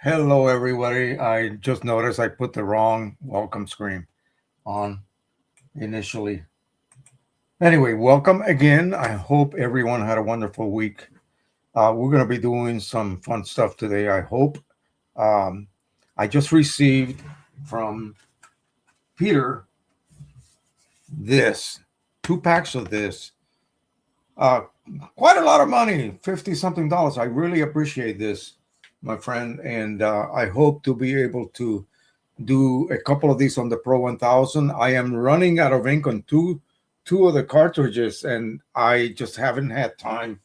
Hello, everybody. I just noticed I put the wrong welcome screen on initially. Anyway, welcome again. I hope everyone had a wonderful week. We're going to be doing some fun stuff today, I hope. I just received from Peter this 2 packs of this. Quite a lot of money, 50 something dollars. I really appreciate this, my friend, and I hope to be able to do a couple of these on the Pro 1000. I am running out of ink on two of the cartridges, and I just haven't had time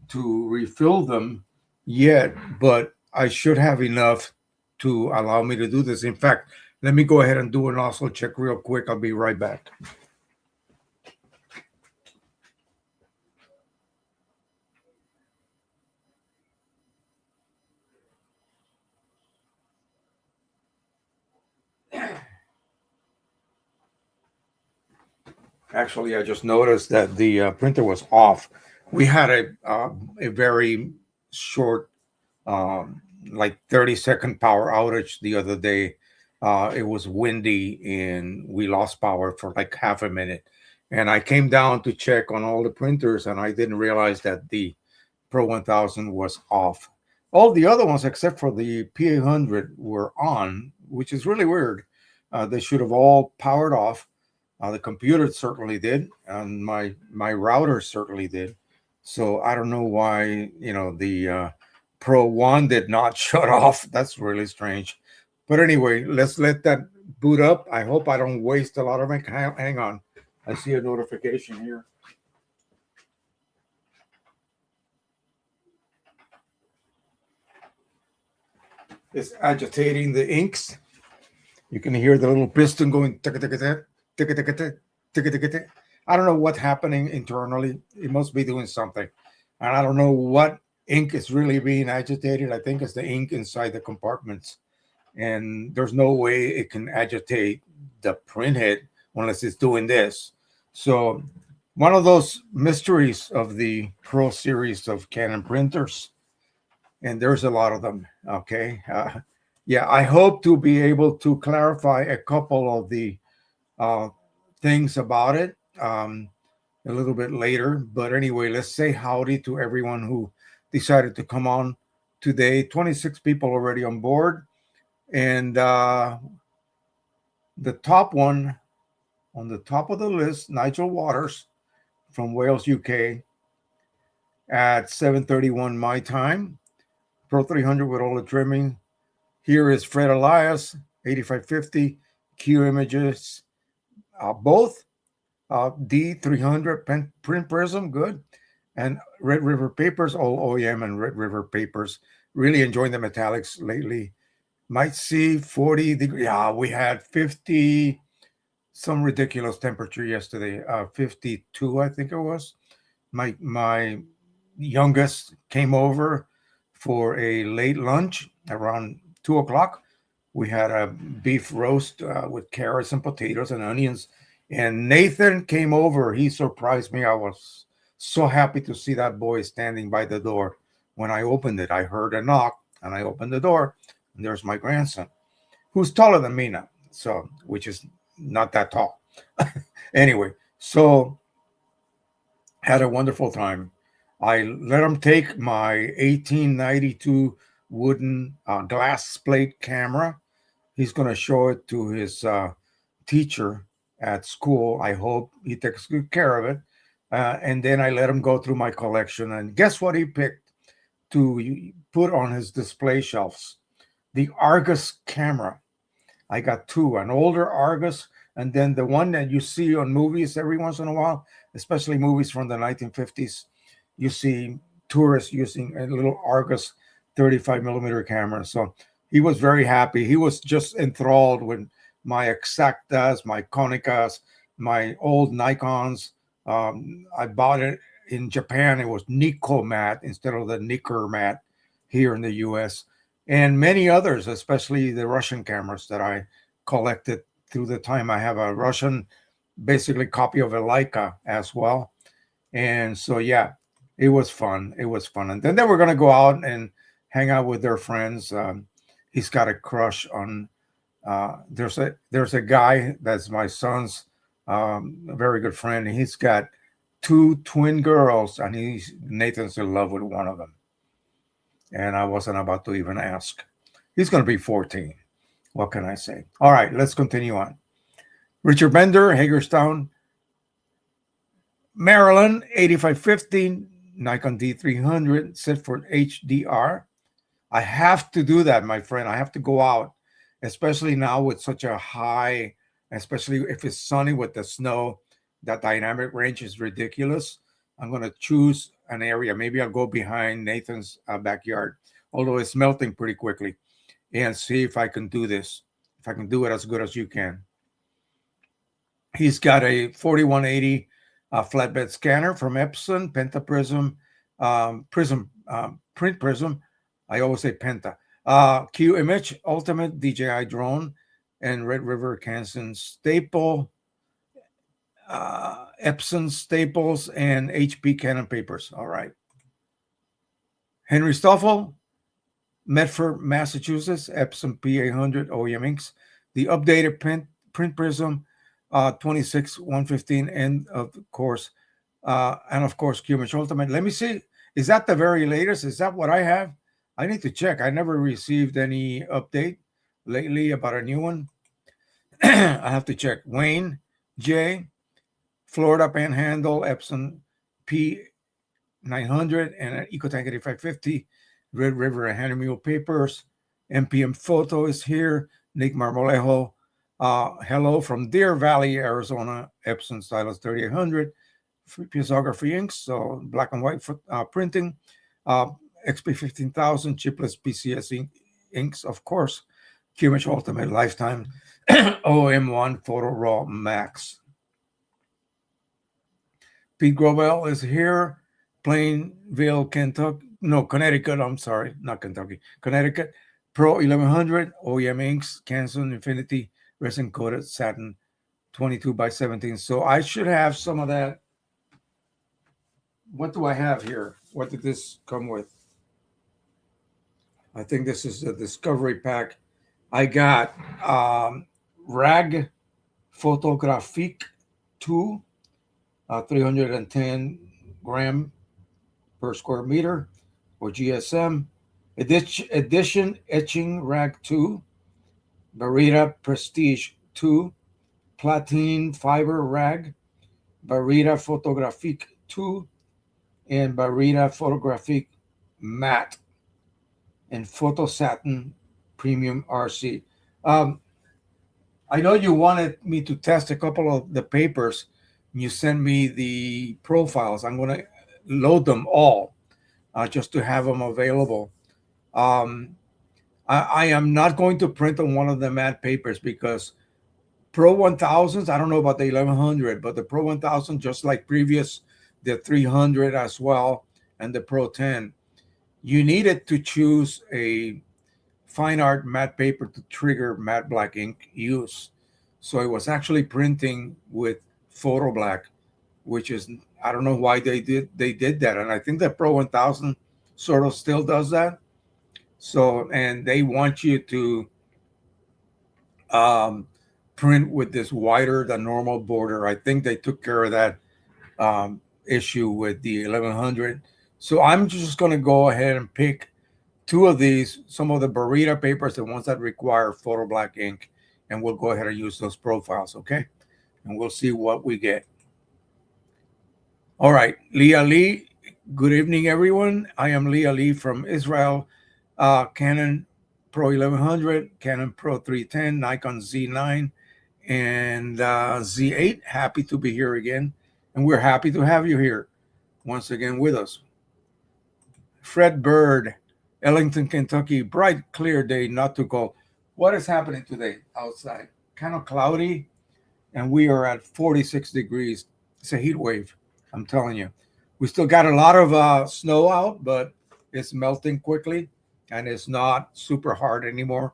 to refill them yet, but I should have enough to allow me to do this. In fact, let me go ahead and do an nozzle check real quick. I'll be right back. Actually, I just noticed that the printer was off. We had a very short, like 30-second power outage the other day. It was windy and we lost power for like half a minute. And I came down to check on all the printers, and I didn't realize that the Pro 1000 was off. All the other ones, except for the P800, were on, which is really weird. They should have all powered off. The computer certainly did, and my router certainly did. So I don't know why the Pro 1 did not shut off. That's really strange. But anyway, let's let that boot up. I hope I don't waste a lot of ink. Hang on. I see a notification here. is agitating the inks. You can hear the little piston going tick tick tick tick tick tick tick tick tick. I don't know what's happening internally. It must be doing something, and I don't know what ink is really being agitated. I think it's the ink inside the compartments, and there's no way it can agitate the printhead unless it's doing this. So, one of those mysteries of the Pro series of Canon printers, and there's a lot of them. Okay, yeah, I hope to be able to clarify a couple of the uh, things about it a little bit later. But anyway, let's say howdy to everyone who decided to come on today. 26 people already on board, and the top one on the top of the list, Nigel Waters from Wales, UK, at 7:31 my time. Pro 300 with all the trimming. Here is Fred Elias, 8550 Q Images, both D300 print prism, good, and Red River Papers, all OEM and Red River Papers. Really enjoying the metallics lately. Might see 40 degrees. Yeah, we had 50, some ridiculous temperature yesterday. 52, I think it was. My youngest came over for a late lunch around 2 o'clock. We had a beef roast with carrots and potatoes and onions. And Nathan came over. He surprised me. I was so happy to see that boy standing by the door. When I opened it, I heard a knock and I opened the door. And there's my grandson, who's taller than me now. So, which is not that tall. Anyway, so had a wonderful time. I let him take my 1892 wooden glass plate camera. He's going to show it to his teacher at school. I hope he takes good care of it. And then I let him go through my collection. And guess what he picked to put on his display shelves? The Argus camera. I got two, an older Argus, and then the one that you see on movies every once in a while, especially movies from the 1950s. You see tourists using a little Argus 35 millimeter camera. So he was very happy. He was just enthralled with my Exactas, my Konicas, my old Nikons. I bought it in Japan. It was Nikomat instead of the Nikkormat here in the US, and many others, especially the Russian cameras that I collected through the time. I have a Russian, basically copy of a Leica as well. And so, yeah, it was fun. It was fun. And then they were going to go out and hang out with their friends. He's got a crush on. There's a guy that's my son's very good friend. He's got two twin girls, and Nathan's in love with one of them. And I wasn't about to even ask. He's going to be 14. What can I say? All right, let's continue on. Richard Bender, Hagerstown, Maryland, 8550, Nikon D300, set for HDR. I have to do that, my friend. I have to go out, especially now with such a high, especially if it's sunny with the snow. That dynamic range is ridiculous. I'm going to choose an area. Maybe I'll go behind Nathan's backyard, although it's melting pretty quickly, and see if I can do this, if I can do it as good as you can. He's got a 4180 flatbed scanner from Epson, Pentaprism, print prism. I always say Penta. Q Image, Ultimate DJI drone, and Red River Canson staple, Epson staples, and HP Canon papers. All right. Henry Stoffel, Medford, Massachusetts, Epson P800 OEM inks. The updated print prism 26 115, and of course Qimage Ultimate. Let me see, is that the very latest? Is that what I have? I need to check. I never received any update lately about a new one. I have to check. Wayne J, Florida Panhandle, Epson P900 and an EcoTank 8550, Red River and Handy Mule papers. MPM Photo is here. Nick Marmolejo, hello from Deer Valley, Arizona, Epson Stylus 3800, Piezography inks, so black and white printing, XP 15000, chipless PCS inks, of course. QMH Ultimate Lifetime OM1 Photo Raw Max. Pete Grobel is here, Plainville, Kentucky. No, Connecticut. I'm sorry, not Kentucky. Connecticut. Pro 1100 OEM inks, Canson Infinity resin coated satin 22 by 17. So I should have some of that. What do I have here? What did this come with? I think this is the Discovery Pack. I got Rag Photographique 2, 310 gram per square meter, or GSM. Edition Etching Rag 2, Barita Prestige 2, Platine Fiber Rag, Barita Photographique 2, and Barita Photographique Matte, and Photo Satin Premium RC. Um, I know you wanted me to test a couple of the papers. You sent me the profiles. I'm going to load them all just to have them available. Um, I am not going to print on one of the matte papers because Pro 1000s, I don't know about the 1100, but the Pro 1000, just like previous, the 300 as well, and the Pro 10, you needed to choose a fine art matte paper to trigger matte black ink use. So it was actually printing with photo black, which is, I don't know why they did that, and I think the Pro 1000 sort of still does that. So, and they want you to um, print with this wider than normal border. I think they took care of that issue with the 1100. So I'm just going to go ahead and pick two of these, some of the Barita papers, the ones that require photo black ink, and we'll go ahead and use those profiles, okay? And we'll see what we get. All right, Leah Lee. Good evening, everyone. I am Leah Lee from Israel. Canon Pro 1100, Canon Pro 310, Nikon Z9, and Z8. Happy to be here again, and we're happy to have you here once again with us. Fred Bird, Ellington, Kentucky. Bright, clear day, not too cold. What is happening today outside? Kind of cloudy, and we are at 46 degrees. It's a heat wave, I'm telling you. We still got a lot of snow out, but it's melting quickly, and it's not super hard anymore.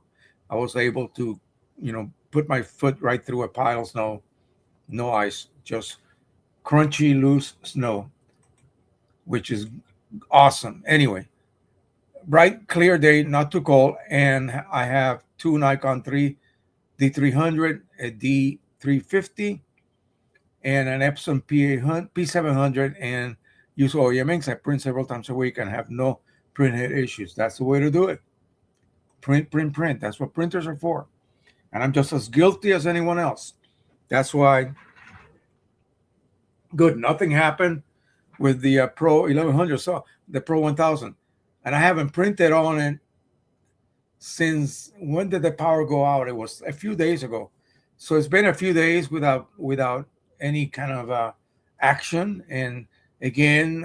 I was able to, put my foot right through a pile of snow. No ice, just crunchy, loose snow, which is awesome. Anyway, bright, clear day, not too cold, and I have two Nikon 3 D300, a D350, and an Epson P700, and use OEM inks. I print several times a week and have no print head issues. That's the way to do it. Print, print, print. That's what printers are for. And I'm just as guilty as anyone else. That's why, good, nothing happened with the Pro 1100, so the Pro 1000. And I haven't printed on it since, when did the power go out? It was a few days ago. So it's been a few days without any kind of action. And again,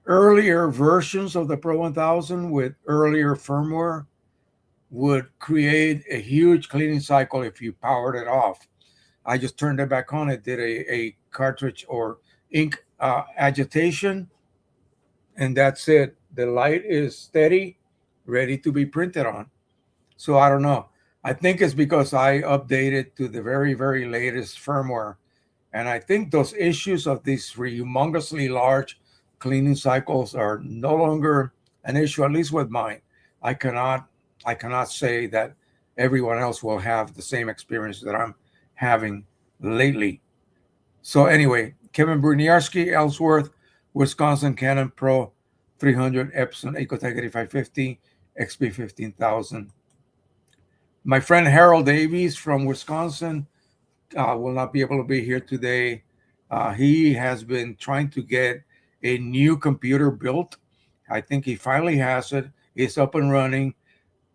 earlier versions of the Pro 1000 with earlier firmware would create a huge cleaning cycle if you powered it off. I just turned it back on. It did a cartridge or ink agitation, and that's it. The light is steady, ready to be printed on. So I don't know. I think it's because I updated to the very, very latest firmware. And I think those issues of these humongously large cleaning cycles are no longer an issue, at least with mine. I cannot say that everyone else will have the same experience that I'm having lately. So anyway, Kevin Bruniarski, Ellsworth, Wisconsin, Canon Pro 300, Epson Ecotech 8550, XP 15000. My friend Harold Davies from Wisconsin will not be able to be here today. He has been trying to get a new computer built. I think he finally has it. It's up and running,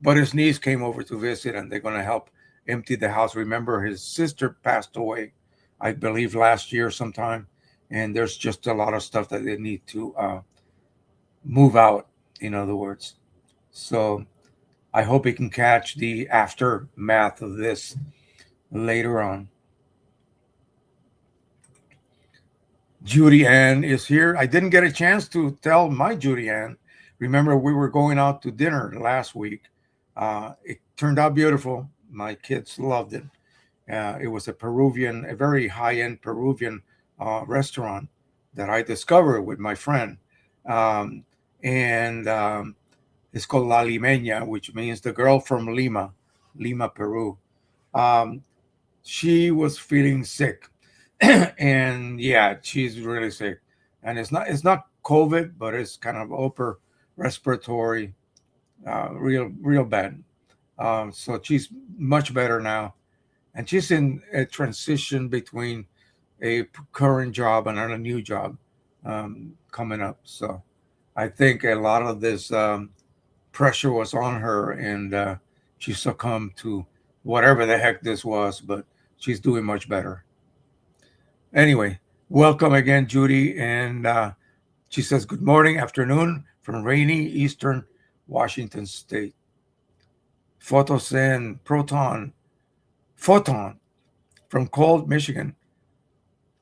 but his niece came over to visit, and they're going to help empty the house. Remember, his sister passed away, I believe, last year sometime, and there's just a lot of stuff that they need to move out, in other words. So I hope he can catch the aftermath of this later on. Judy Ann is here. I didn't get a chance to tell my Judy Ann. Remember, we were going out to dinner last week. It turned out beautiful. My kids loved it. It was a very high end Peruvian restaurant that I discovered with my friend. Um, and It's called La Limeña, which means the girl from Lima, Lima, Peru. Um, she was feeling sick, and yeah, she's really sick. And it's not COVID, but it's kind of upper respiratory, real bad. So she's much better now, and she's in a transition between a current job and a new job coming up. So I think a lot of this pressure was on her, and she succumbed to whatever the heck this was. But she's doing much better. Anyway, welcome again, Judy. And she says, "Good morning, afternoon from rainy Eastern Washington State. Photosyn Proton Photon from cold Michigan.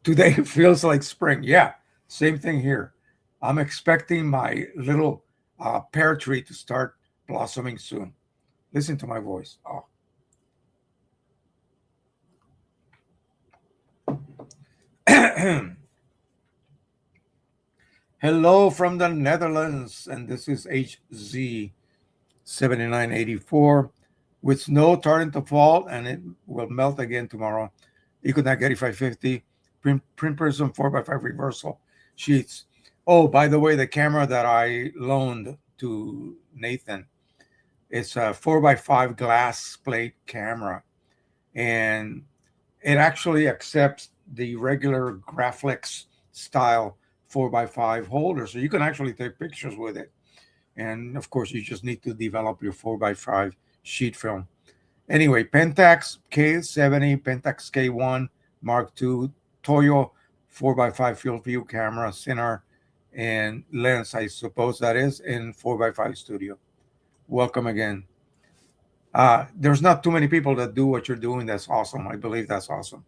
Today feels like spring." Yeah, same thing here. I'm expecting my little pear tree to start blossoming soon. Listen to my voice. Oh. Hello from the Netherlands, and this is HZ7984 with snow starting to fall, and it will melt again tomorrow. Econac 8550, print prism 4x5 reversal sheets. Oh, by the way, the camera that I loaned to Nathan, it's a 4x5 glass plate camera, and it actually accepts the regular Graflex style 4x5 holder. So you can actually take pictures with it. And of course, you just need to develop your 4x5 sheet film. Anyway, Pentax K70, Pentax K1, Mark II, Toyo 4x5 field view camera, center, and lens, I suppose that is, in 4x5 studio. Welcome again. There's not too many people that do what you're doing. That's awesome. I believe that's awesome.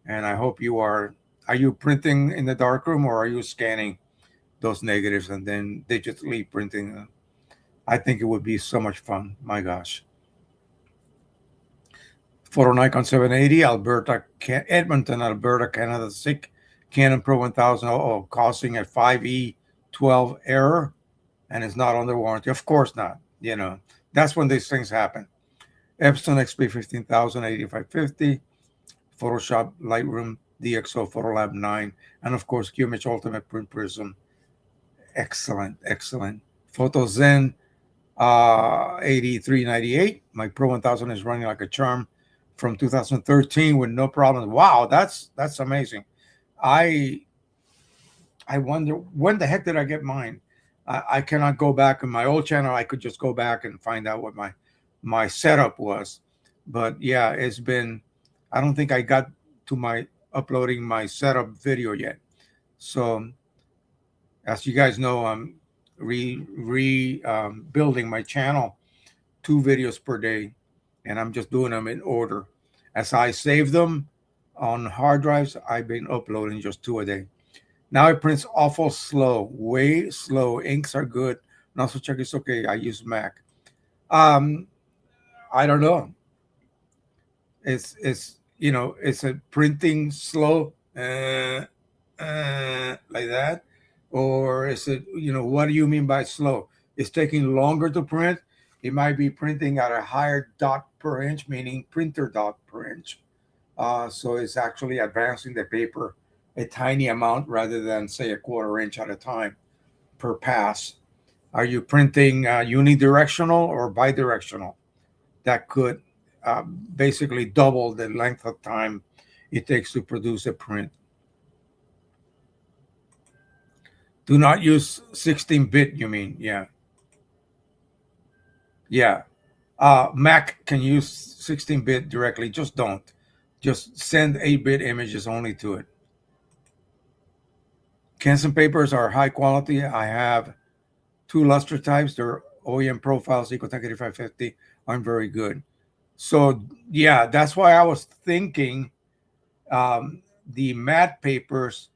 And I hope you are. Are you printing in the darkroom, or are you scanning those negatives and then digitally printing them? I think it would be so much fun. My gosh. Photo Nikon 780, Edmonton, Alberta, Canada. Sick Canon Pro 1000. Oh, causing a 5E12 error, and it's not under warranty. Of course not. That's when these things happen. Epson XP 15000, 8550. Photoshop Lightroom DxO Photolab 9, and of course QMH Ultimate Print Prism. Excellent, excellent. PhotoZen 8398. My Pro 1000 is running like a charm from 2013 with no problems. Wow, that's amazing. I I wonder when the heck did I get mine? I cannot go back in my old channel. I could just go back and find out what my setup was. But yeah, it's been. I don't think I got to my uploading my setup video yet. So as you guys know, I'm building my channel, 2 videos per day, and I'm just doing them in order. As I save them on hard drives, I've been uploading just 2 a day. Now it prints awful slow, way slow. Inks are good. And also check it's okay. I use Mac. Um, I don't know. It's a printing slow like that, or is it what do you mean by slow? It's taking longer to print. It might be printing at a higher dot per inch, meaning printer dot per inch. So it's actually advancing the paper a tiny amount rather than say a quarter inch at a time per pass. Are you printing unidirectional or bidirectional? That could basically double the length of time it takes to produce a print. Do not use 16-bit, you mean? Yeah. Yeah. Mac can use 16-bit directly. Just don't. Just send 8-bit images only to it. Canson papers are high quality. I have 2 luster types. They're OEM profiles, Ecotech 8550 aren't very good. So yeah, that's why I was thinking the matte papers,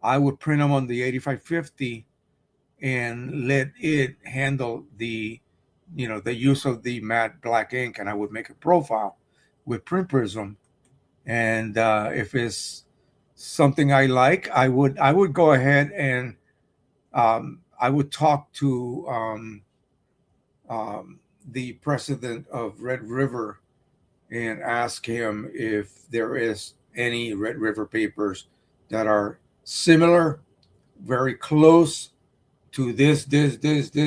I would print them on the 8550 and let it handle the use of the matte black ink, and I would make a profile with Print Prism. And if it's something I like, I would go ahead and I would talk to the president of Red River and ask him if there is any Red River papers that are similar, very close to this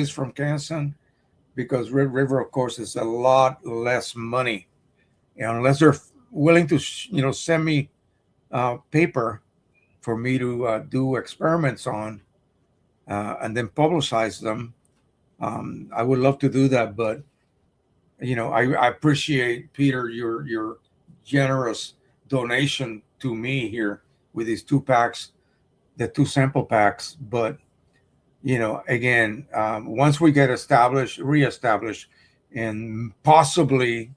from Canson, because Red River, of course, is a lot less money. And unless they're willing to, send me paper for me to do experiments on and then publicize them, I would love to do that. But I appreciate, Peter, your generous donation to me here with these two packs, the two sample packs. But again, once we get reestablished, and possibly,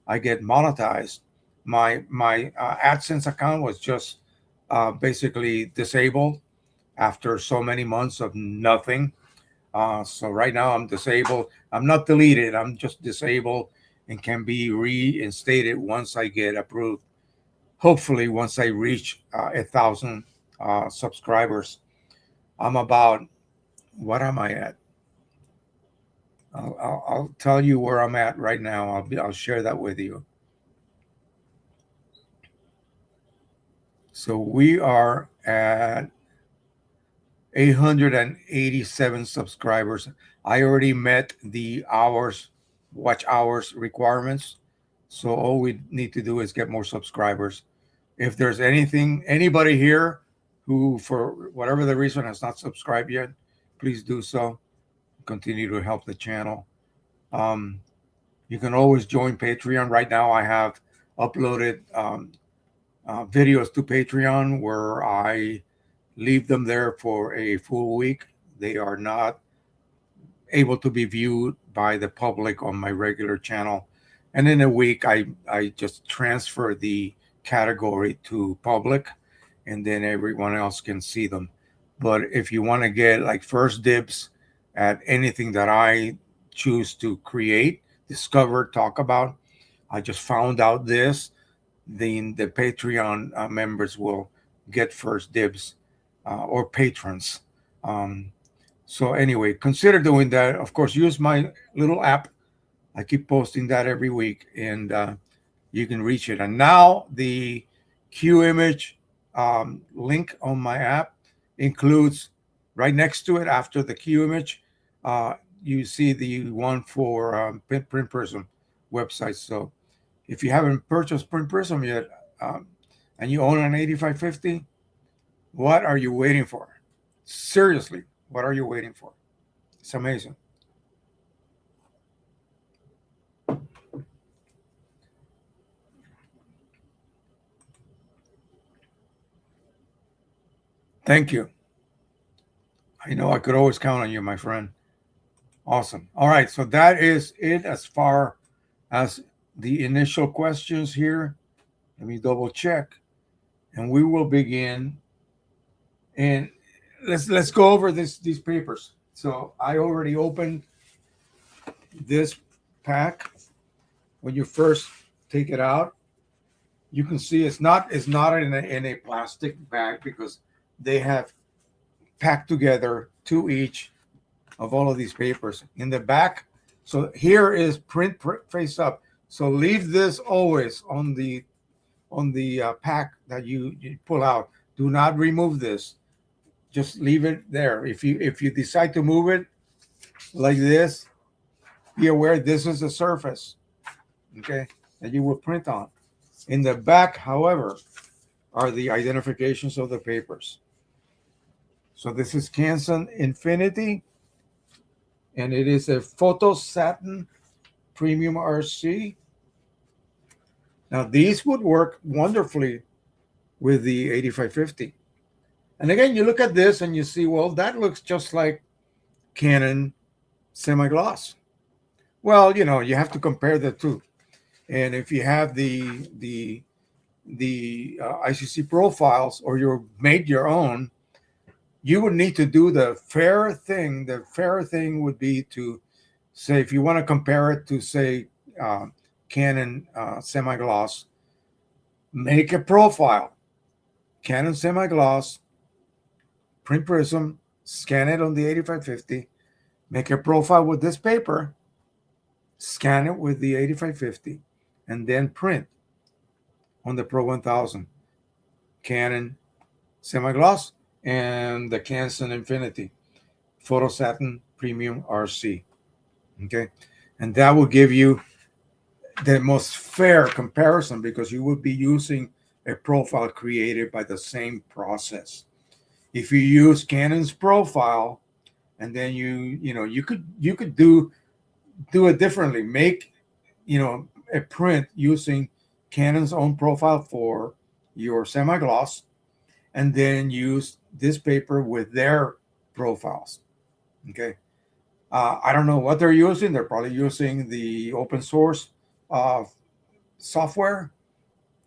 I get monetized. My AdSense account was just basically disabled after so many months of nothing. So right now I'm disabled. I'm not deleted. I'm just disabled and can be reinstated once I get approved. Hopefully, once I reach 1,000 subscribers. I'm about, what am I at? I'll tell you where I'm at right now. I'll share that with you. So we are at 887 subscribers. I already met the watch hours requirements. So all we need to do is get more subscribers. If there's anybody here who, for whatever the reason, has not subscribed yet, please do so. Continue to help the channel. Um, you can always join Patreon. Right now, I have uploaded videos to Patreon where I leave them there for a full week. They are not able to be viewed by the public on my regular channel. And in a week, I just transfer the category to public, and then everyone else can see them. But if you want to get like first dibs at anything that I choose to create, discover, talk about, I just found out this, the Patreon members will get first dibs, or patrons. Um, so anyway, consider doing that. Of course, use my little app. I keep posting that every week, and you can reach it. And now the Q image link on my app includes, right next to it, after the Q image, you see the one for Print Prism website. So if you haven't purchased Print Prism yet, and you own an 8550, what are you waiting for? Seriously, what are you waiting for? It's amazing. Thank you. I know I could always count on you, my friend. Awesome. All right. So that is it as far as the initial questions here. Let me double check, and we will begin. And let's go over these papers. So I already opened this pack. When you first take it out, you can see it's not in a plastic bag, because they have packed together two each of all of these papers in the back. So here is print face up. So leave this always on the pack that you pull out. Do not remove this. Just leave it there. If you decide to move it like this, be aware this is the surface, okay, that you will print on. In the back, however, are the identifications of the papers. So this is Canson Infinity, and it is a photo satin premium RC. Now these would work wonderfully with the 8550. And again, you look at this and you see, well, that looks just like Canon semi-gloss. Well, you have to compare the two. And if you have the ICC profiles, or you made your own, you would need to do the fair thing. The fair thing would be to say, if you want to compare it to, say, uh, Canon semi-gloss, make a profile. Canon semi-gloss, print prism, scan it on the 8550, make a profile with this paper, scan it with the 8550, and then print on the Pro 1000, Canon semi-gloss, and the Canson Infinity Photo Satin Premium RC. Okay, and that will give you the most fair comparison, because you would be using a profile created by the same process. If you use Canon's profile, and then you could do it differently. Make a print using Canon's own profile for your semi-gloss, and then use this paper with their profiles. Okay. I don't know what they're using. They're probably using the open source uh, software.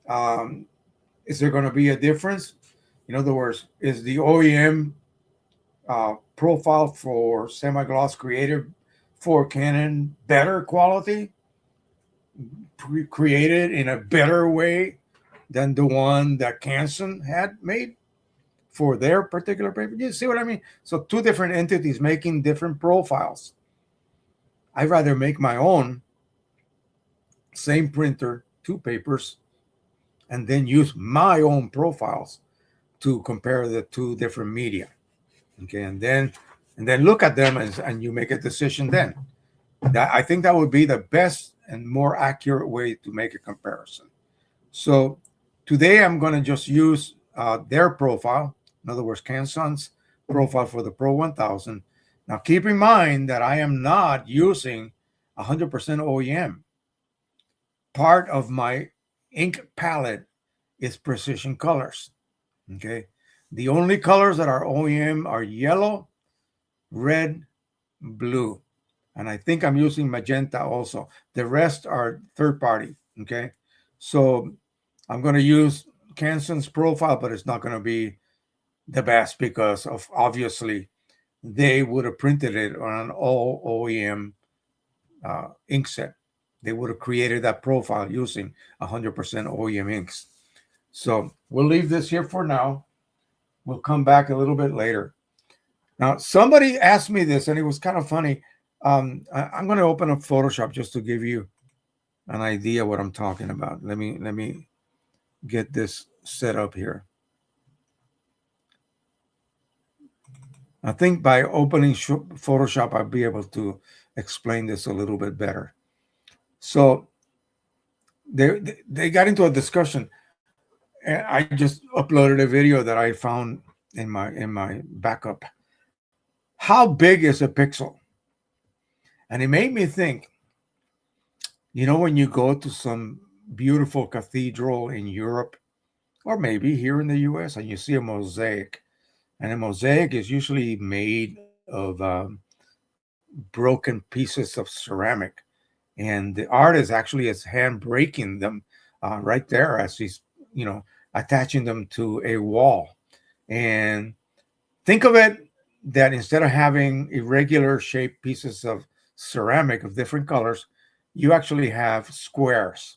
Um, is there going to be a difference? In other words, is the OEM profile for semi-gloss created for Canon better quality, created in a better way than the one that Canson had made for their particular paper? You see what I mean? So two different entities making different profiles. I'd rather make my own, same printer, two papers, and then use my own profiles to compare the two different media. Okay, and then look at them, and you make a decision then. That, I think, that would be the best and more accurate way to make a comparison. So today I'm going to just use their profile, in other words, Canson's profile for the Pro 1000. Now keep in mind that I am not using 100% OEM. Part of my ink palette is precision colors. Okay, the only colors that are OEM are yellow, red, blue, and I think I'm using magenta also. The rest are third party. Okay, so I'm going to use Canson's profile, but it's not going to be the best, because of, obviously, they would have printed it on an all OEM ink set. They would have created that profile using 100% OEM inks. So we'll leave this here for now. We'll come back a little bit later. Now, somebody asked me this, and it was kind of funny. I'm going to open up Photoshop just to give you an idea what I'm talking about. Let me get this set up here. I think by opening Photoshop, I'll be able to explain this a little bit better. So they got into a discussion. And I just uploaded a video that I found in my backup. How big is a pixel? And it made me think, when you go to some beautiful cathedral in Europe, or maybe here in the US, and you see a mosaic, and a mosaic is usually made of broken pieces of ceramic. And the artist actually is hand breaking them right there as he's, attaching them to a wall. And think of it that instead of having irregular shaped pieces of ceramic of different colors, you actually have squares.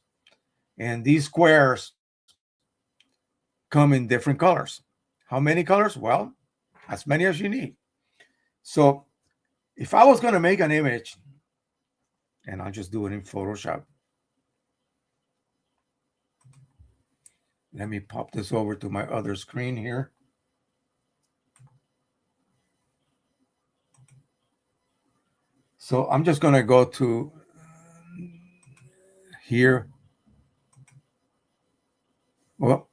And these squares come in different colors. How many colors? Well, as many as you need. So if I was going to make an image, and I'll just do it in Photoshop. Let me pop this over to my other screen here. So I'm just going to go to here. Well,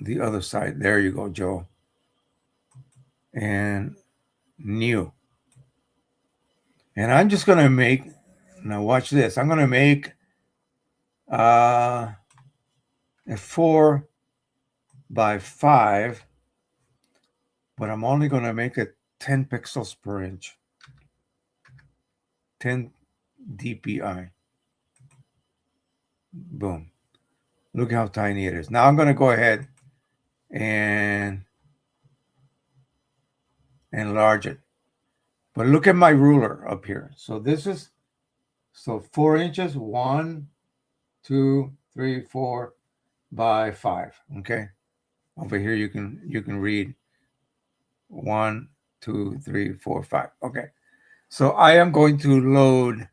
the other side. There you go, Joe. And new. And I'm just going to make, now watch this. I'm going to make a 4 by 5, but I'm only going to make it 10 pixels per inch. 10 dpi. Boom. Look how tiny it is. Now I'm going to go ahead and enlarge it. But look at my ruler up here. So this is, so 4 inches, 1, 2, 3, 4 by 5. Okay. Over here you can read 1, 2, 3, 4, 5. Okay. So I am going to load.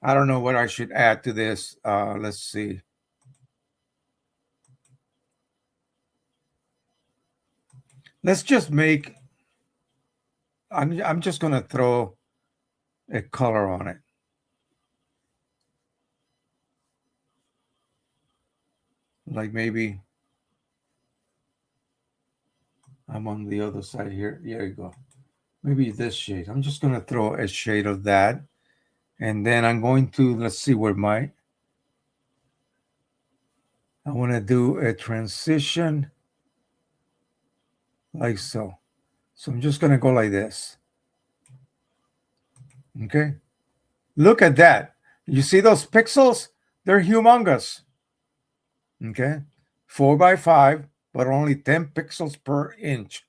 I don't know what I should add to this. Let's see. Let's just make. I'm just gonna throw a color on it. Like maybe I'm on the other side here. There you go. Maybe this shade. I'm just gonna throw a shade of that, and then I'm going to, let's see where my. I want to do a transition like so. So I'm just gonna go like this. Okay. Look at that. You see those pixels? They're humongous. Okay. 4 by 5, but only 10 pixels per inch.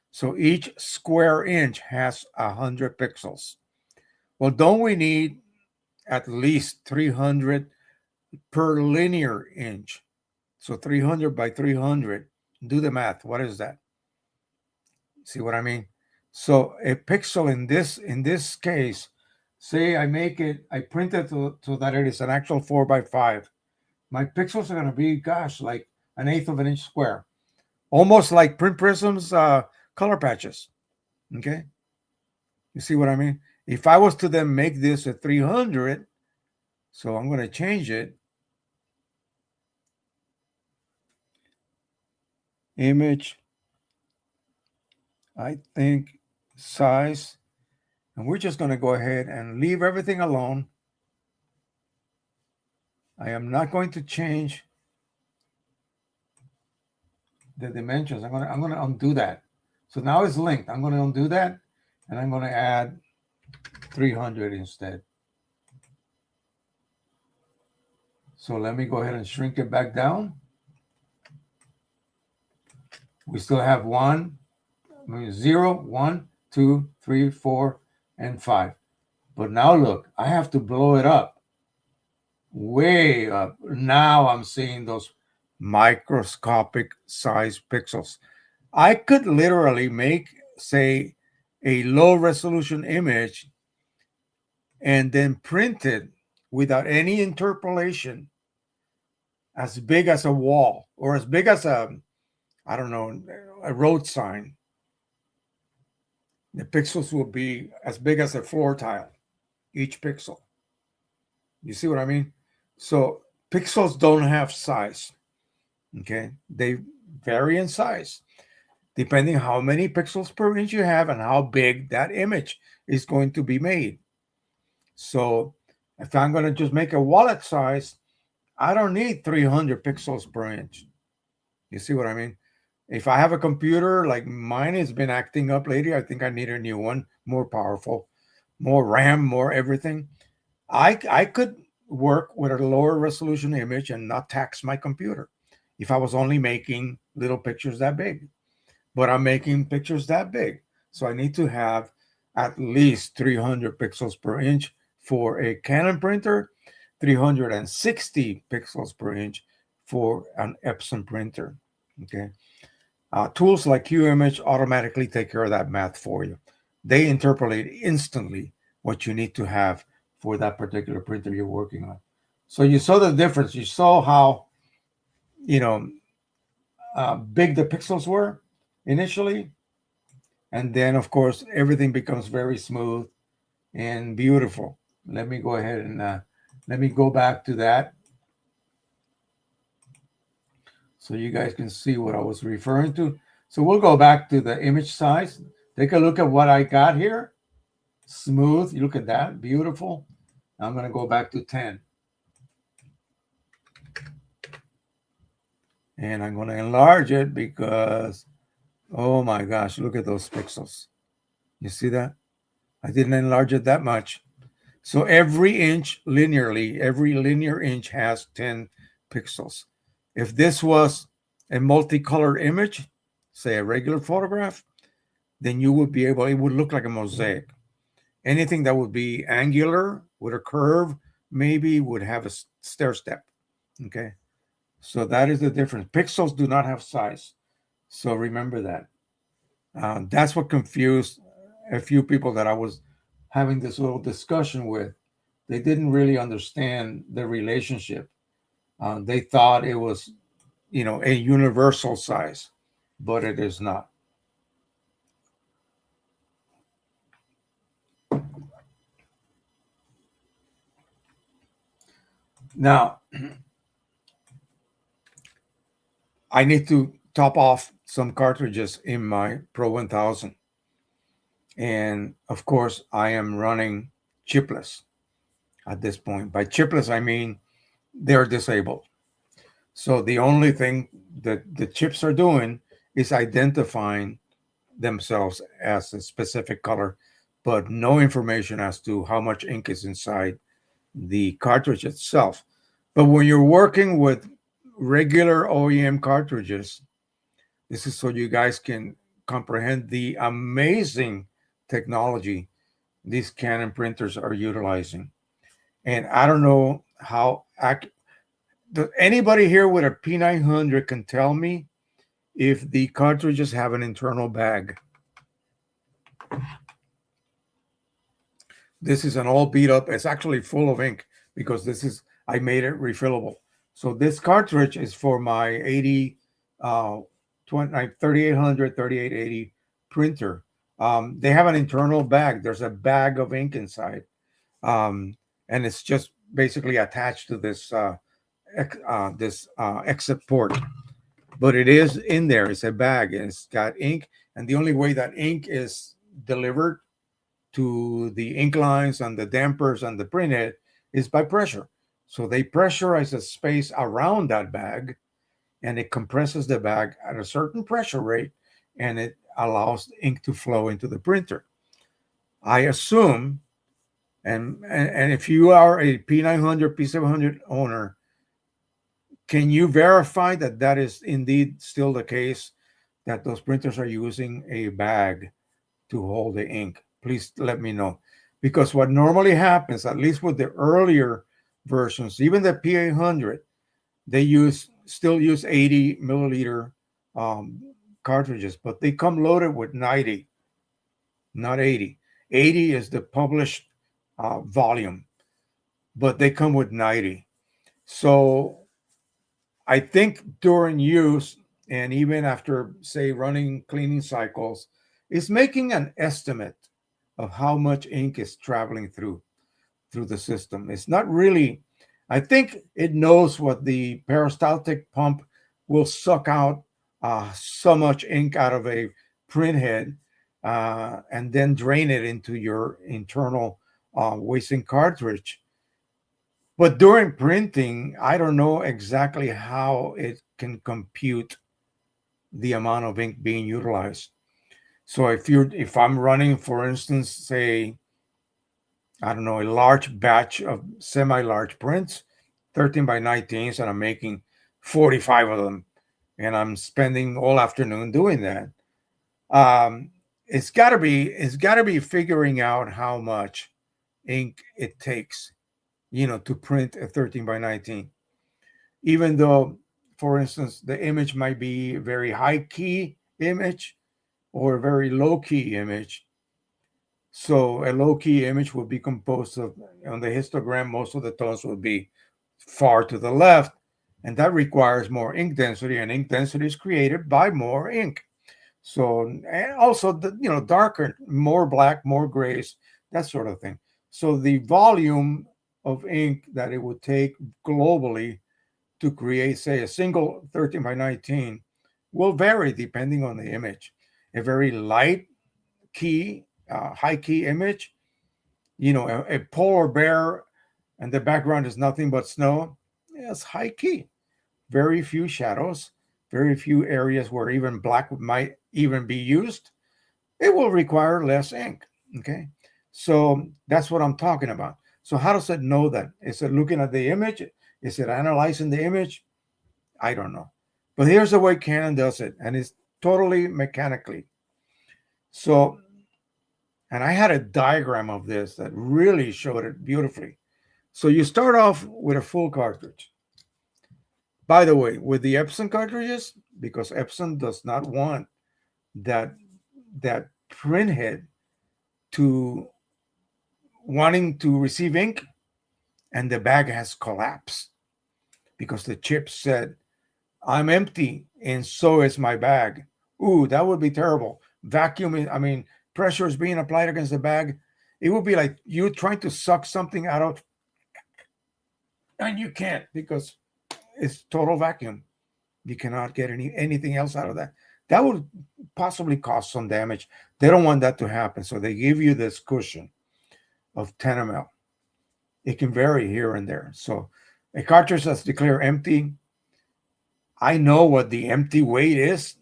So each square inch has 100 pixels. Well, don't we need at least 300 per linear inch? So 300 by 300. Do the math. What is that? See what I mean? So a pixel in this case, say I print it so that it is an actual 4 by 5. My pixels are going to be, gosh, like an eighth of an inch square, almost like Print Prism's color patches. Okay, you see what I mean? If I was to then make this a 300, so I'm going to change it. Image, I think size, and we're just going to go ahead and leave everything alone. I am not going to change the dimensions. I'm going to undo that. So now it's linked. I'm going to undo that, and I'm going to add 300 instead. So let me go ahead and shrink it back down. We still have 0, 1, 2, 3, 4, and 5. But now look, I have to blow it up. Way up. Now I'm seeing those microscopic size pixels. I could literally make, say, a low resolution image and then print it without any interpolation as big as a wall or as big as I don't know, a road sign. The pixels will be as big as a floor tile, each pixel. You see what I mean? So pixels don't have size. Okay. They vary in size depending how many pixels per inch you have and how big that image is going to be made. So if I'm going to just make a wallet size, I don't need 300 pixels per inch. You see what I mean? If I have a computer like mine has been acting up lately, I think I need a new one, more powerful, more RAM, more everything. I could work with a lower resolution image and not tax my computer if I was only making little pictures that big. But I'm making pictures that big. So I need to have at least 300 pixels per inch for a Canon printer, 360 pixels per inch for an Epson printer. Okay. Tools like QImage automatically take care of that math for you. They interpolate instantly what you need to have for that particular printer you're working on. So you saw the difference. You saw how, you know, big the pixels were initially. And then, of course, everything becomes very smooth and beautiful. Let me go ahead and let me go back to that so you guys can see what I was referring to. So we'll go back to the image size. Take a look at what I got here. Smooth. You look at that. Beautiful. I'm going to go back to 10. And I'm going to enlarge it because, oh my gosh, look at those pixels. You see that? I didn't enlarge it that much. So every inch linearly, every linear inch has 10 pixels. If this was a multicolored image, say a regular photograph, then you would be able, it would look like a mosaic. Anything that would be angular with a curve maybe would have a stair step. Okay. So that is the difference. Pixels do not have size. So remember that. That's what confused a few people that I was having this little discussion with. They didn't really understand the relationship. They thought it was, a universal size, but it is not. Now, I need to top off some cartridges in my Pro 1000. And of course, I am running chipless at this point. By chipless, I mean they're disabled. So the only thing that the chips are doing is identifying themselves as a specific color, but no information as to how much ink is inside the cartridge itself. But when you're working with regular OEM cartridges, this is so you guys can comprehend the amazing technology these Canon printers are utilizing. And I don't know how anybody here with a P900 can tell me if the cartridges have an internal bag. This is an all beat up. It's actually full of ink because I made it refillable. So this cartridge is for my 80, 3800, 3880 printer. They have an internal bag. There's a bag of ink inside. And it's just basically attached to this exit port. But it is in there. It's a bag and it's got ink. And the only way that ink is delivered to the ink lines and the dampers and the printhead is by pressure. So they pressurize the space around that bag and it compresses the bag at a certain pressure rate and it allows ink to flow into the printer. I assume, and if you are a P900, P700 owner, can you verify that that is indeed still the case, that those printers are using a bag to hold the ink? Please let me know. Because what normally happens, at least with the earlier versions, even the P800, they still use 80 milliliter um, cartridges, but they come loaded with 90, not 80. 80 is the published volume, but they come with 90. So I think during use and even after, say, running cleaning cycles, is making an estimate of how much ink is traveling through the system. It's not really, I think it knows what the peristaltic pump will suck out so much ink out of a print head and then drain it into your internal wasting cartridge. But during printing, I don't know exactly how it can compute the amount of ink being utilized. So if I'm running, for instance, say, I don't know, a large batch of semi-large prints, 13 by 19s, and I'm making 45 of them, and I'm spending all afternoon doing that. Um, it's got to be figuring out how much ink it takes, to print a 13 by 19. Even though, for instance, the image might be a very high key image or a very low key image. So a low key image would be composed of, on the histogram, most of the tones would be far to the left, and that requires more ink density, and ink density is created by more ink. So, and also darker, more black, more grays, that sort of thing. So the volume of ink that it would take globally to create, say, a single 13 by 19 will vary depending on the image. A very light key, high key image, a polar bear and the background is nothing but snow, it's high key. Very few shadows, very few areas where even black might even be used. It will require less ink. Okay. So that's what I'm talking about. So how does it know that? Is it looking at the image? Is it analyzing the image? I don't know. But here's the way Canon does it, and it's totally mechanically. So, and I had a diagram of this that really showed it beautifully. So you start off with a full cartridge. By the way, with the Epson cartridges, because Epson does not want that that print head to wanting to receive ink, and the bag has collapsed because the chip said, I'm empty and so is my bag. Ooh, that would be terrible. Vacuum, I mean, pressure is being applied against the bag. It would be like you trying to suck something out of, and you can't because it's total vacuum. You cannot get anything else out of that. That would possibly cause some damage. They don't want that to happen. So they give you this cushion of 10 ml. It can vary here and there. So a cartridge that's declared empty, I know what the empty weight is.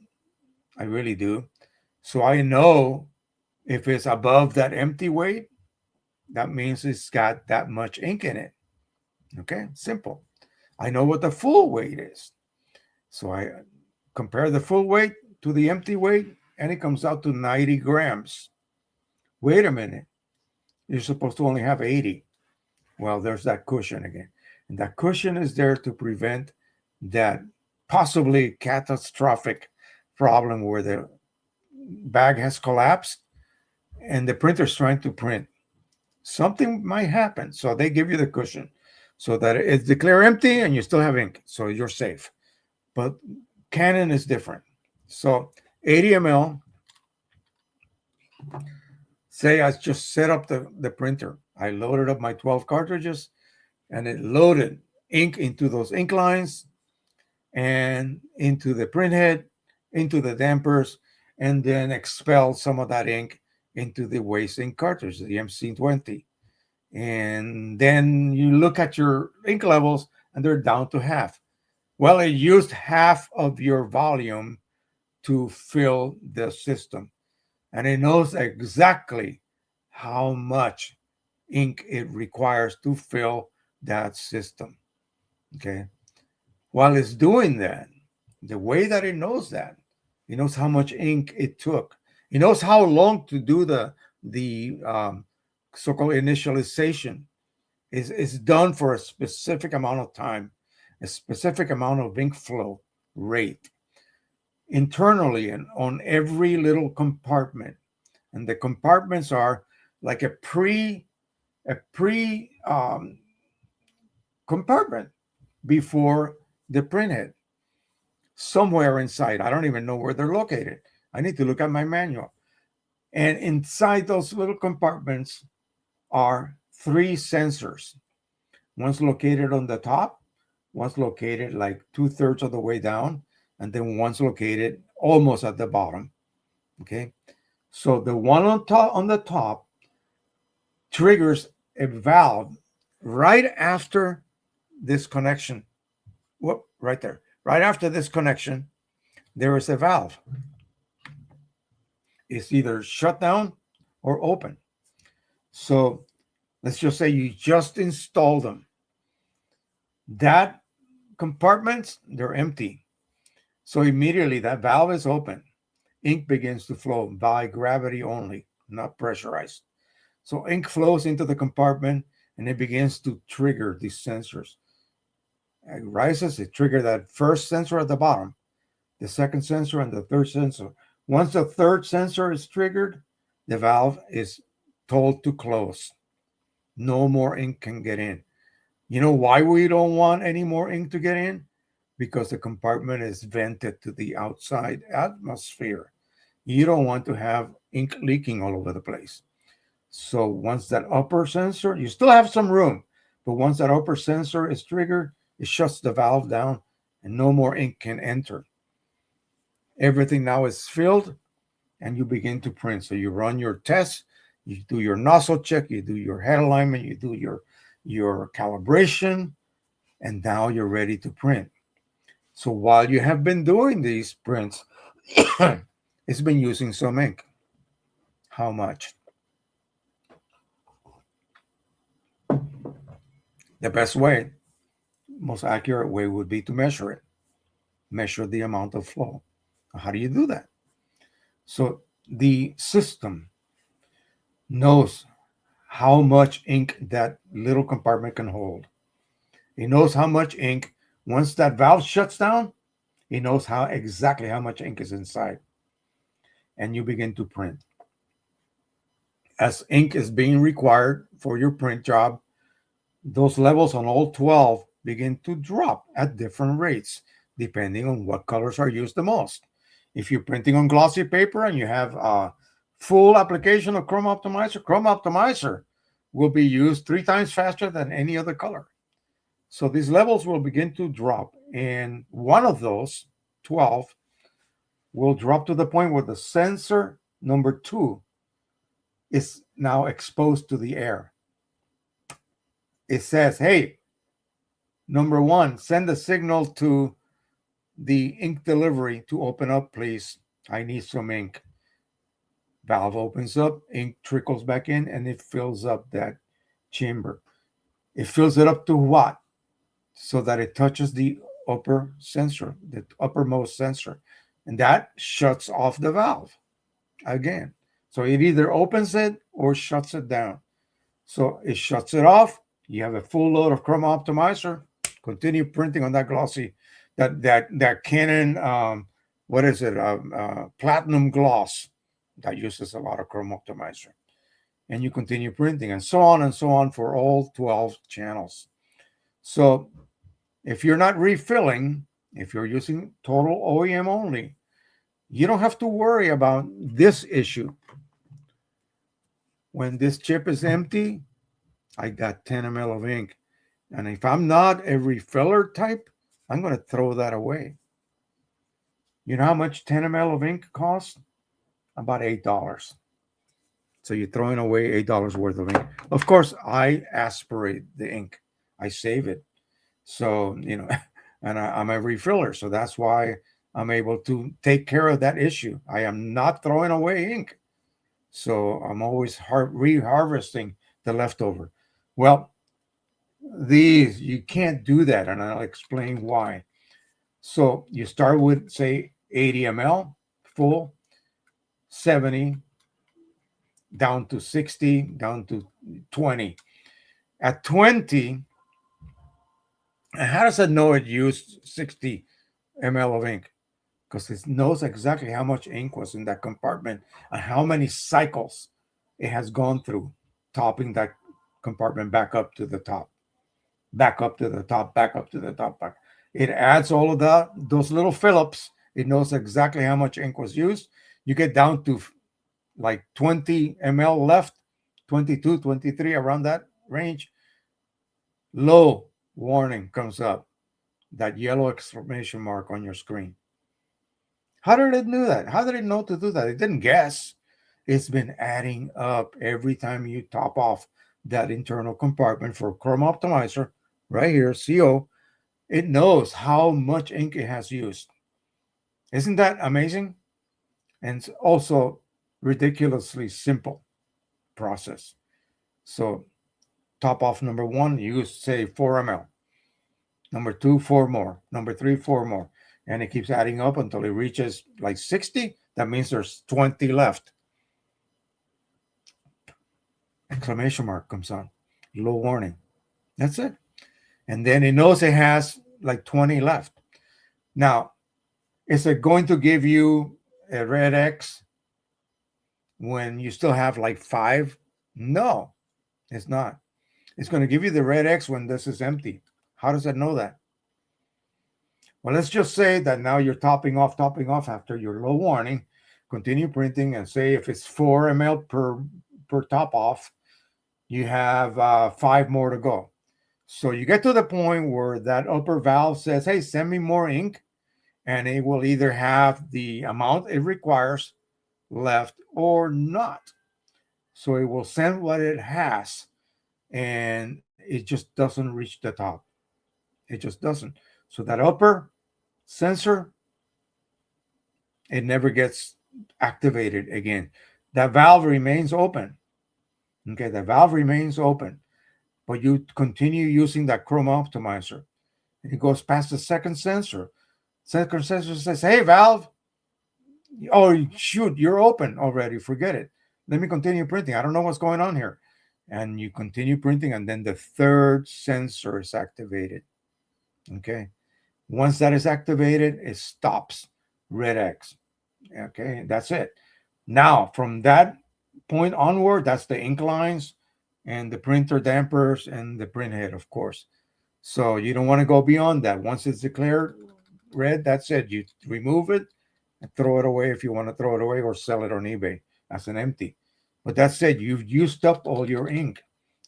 I really do. So I know if it's above that empty weight, that means it's got that much ink in it. Okay, simple. I know what the full weight is. So I compare the full weight to the empty weight, and it comes out to 90 grams. Wait a minute. You're supposed to only have 80. Well, there's that cushion again. And that cushion is there to prevent that possibly catastrophic problem where the bag has collapsed and the printer's trying to print. Something might happen. So they give you the cushion so that it's declared empty and you still have ink. So you're safe. But Canon is different. So 80 ml, say I just set up the printer. I loaded up my 12 cartridges and it loaded ink into those ink lines and into the print head, into the dampers, and then expelled some of that ink into the waste ink cartridge, the MC20. And then you look at your ink levels and they're down to half. Well, it used half of your volume to fill the system. And it knows exactly how much ink it requires to fill that system. Okay. While it's doing that, the way that it knows that, it knows how much ink it took. It knows how long to do the so-called initialization. Is done for a specific amount of time, a specific amount of ink flow rate internally and on every little compartment. And the compartments are like a pre compartment before the printhead, somewhere inside. I don't even know where they're located. I need to look at my manual. And inside those little compartments are three sensors. One's located on the top, one's located like 2/3 of the way down, and then one's located almost at the bottom. Okay. So the one on the top triggers a valve right after this connection. Whoop, right there. Right after this connection, there is a valve. It's either shut down or open. So let's just say you just installed them. That compartments, they're empty. So immediately that valve is open. Ink begins to flow by gravity only, not pressurized. So ink flows into the compartment and it begins to trigger these sensors. It rises, it triggers that first sensor at the bottom, the second sensor, and the third sensor. Once the third sensor is triggered, the valve is told to close. No more ink can get in. You know why we don't want any more ink to get in? Because the compartment is vented to the outside atmosphere. You don't want to have ink leaking all over the place. So once that upper sensor, you still have some room, but once that upper sensor is triggered, it shuts the valve down and no more ink can enter. Everything now is filled and you begin to print. So you run your tests, you do your nozzle check, you do your head alignment, you do your calibration, and now you're ready to print. So while you have been doing these prints, it's been using some ink. How much? The best way, most accurate way would be to measure it, measure the amount of flow. How do you do that? So the system knows how much ink that little compartment can hold. It knows how much ink, once that valve shuts down, it knows how exactly how much ink is inside. And you begin to print. As ink is being required for your print job, those levels on all 12 begin to drop at different rates, depending on what colors are used the most. If you're printing on glossy paper and you have a full application of Chrome Optimizer will be used 3 times faster than any other color. So these levels will begin to drop. And one of those, 12, will drop to the point where the sensor number 2 is now exposed to the air. It says, hey, number 1, send a signal to the ink delivery to open up, please. I need some ink. Valve opens up, ink trickles back in, and it fills up that chamber. It fills it up to what? So that it touches the upper sensor, the uppermost sensor. And that shuts off the valve again. So it either opens it or shuts it down. So it shuts it off. You have a full load of Chrome Optimizer. Continue printing on that glossy, that Canon, what is it? Platinum gloss that uses a lot of Chrome Optimizer, and you continue printing, and so on for all 12 channels. So if you're not refilling, if you're using total OEM only, you don't have to worry about this issue. When this chip is empty, I got 10 ml of ink. And if I'm not a refiller type, I'm going to throw that away. You know how much 10 ml of ink costs? About $8. So you're throwing away $8 worth of ink. Of course, I aspirate the ink. I save it. So, and I'm a refiller. So that's why I'm able to take care of that issue. I am not throwing away ink. So I'm always reharvesting the leftover. Well, these, you can't do that. And I'll explain why. So you start with, say, 80 ml full, 70, down to 60, down to 20. At 20, how does it know it used 60 ml of ink? Because it knows exactly how much ink was in that compartment and how many cycles it has gone through, topping that compartment back up to the top, back up to the top, back up to the top. Back. It adds all of those little Phillips. It knows exactly how much ink was used. You get down to like 20 ml left, 22, 23, around that range. Low warning comes up, that yellow exclamation mark on your screen. How did it do that? How did it know to do that? It didn't guess. It's been adding up every time you top off that internal compartment for Chrome Optimizer, right here, CO. It knows how much ink it has used. Isn't that amazing? And it's also ridiculously simple process. So top off number 1, use say 4 ml. Number 2, 4 more. Number 3, 4 more. And it keeps adding up until it reaches like 60. That means there's 20 left. Exclamation mark comes on. Low warning. That's it. And then it knows it has like 20 left. Now, is it going to give you a red X when you still have like 5? No, it's not. It's going to give you the red X when this is empty. How does it know that? Well, let's just say that now you're topping off after your low warning. Continue printing, and say if it's 4 ml per top off, you have 5 more to go. So you get to the point where that upper valve says, hey, send me more ink, and it will either have the amount it requires left or not. So it will send what it has, and it just doesn't reach the top. It just doesn't. So that upper sensor, it never gets activated again. That valve remains open. Okay, the valve remains open. but you continue using that chroma optimizer. It goes past the second sensor. Second sensor says, "Hey, valve, oh shoot, you're open already. Forget it. Let me continue printing. I don't know what's going on here." And you continue printing, and then the third sensor is activated. Okay. Once that is activated, it stops red X. Okay, that's it. Now, from that point onward, that's the ink lines and the printer dampers and the print head, of course. So you don't want to go beyond that. Once it's declared red, that's it. You remove it and throw it away if you want to throw it away or sell it on eBay as an empty. But that's it. You've used up all your ink.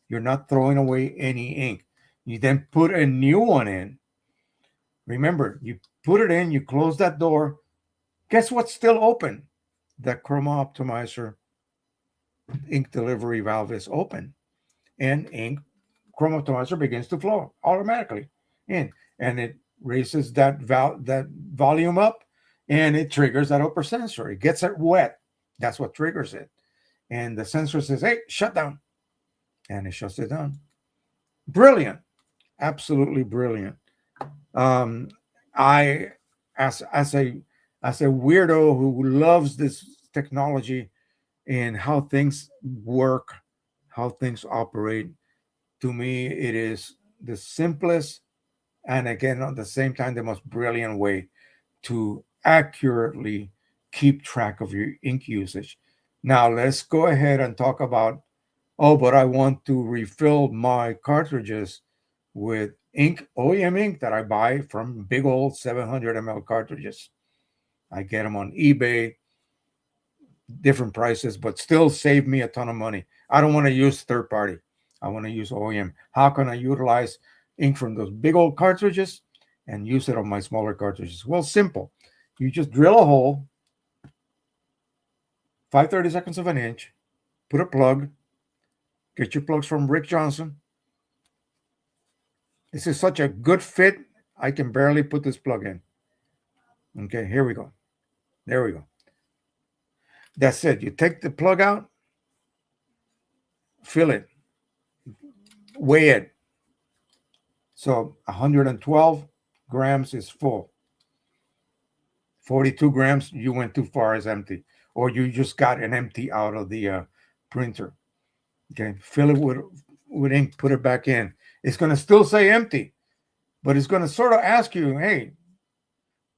You're not throwing away any ink. You then put a new one in. Remember, you put it in, you close that door. Guess what's still open? The chroma optimizer ink delivery valve is open, and ink chroma optimizer begins to flow automatically in, and it raises that volume up, and it triggers that upper sensor. It gets it wet. That's what triggers it, and the sensor says, "Hey, shut down," and it shuts it down. Brilliant, absolutely brilliant. Um, I as a weirdo who loves this technology and how things work, how things operate. To me, it is the simplest and again at the same time the most brilliant way to accurately keep track of your ink usage. Now let's go ahead and talk about, oh, but I want to refill my cartridges with ink, OEM ink that I buy from big old 700 ml cartridges. I get them on eBay, different prices, but still save me a ton of money. I don't want to use third party. I want to use OEM. How can I utilize ink from those big old cartridges and use it on my smaller cartridges? Well, simple. You just drill a hole, 5/32 of an inch, put a plug, get your plugs from Rick Johnson. This is such a good fit, I can barely put this plug in. Okay, here we go. There we go. That's it. You take the plug out, fill it, weigh it. So 112 grams is full. 42 grams, you went too far, is empty. Or you just got an empty out of the printer. Okay, fill it with ink, put it back in. It's going to still say empty, but it's going to sort of ask you, hey,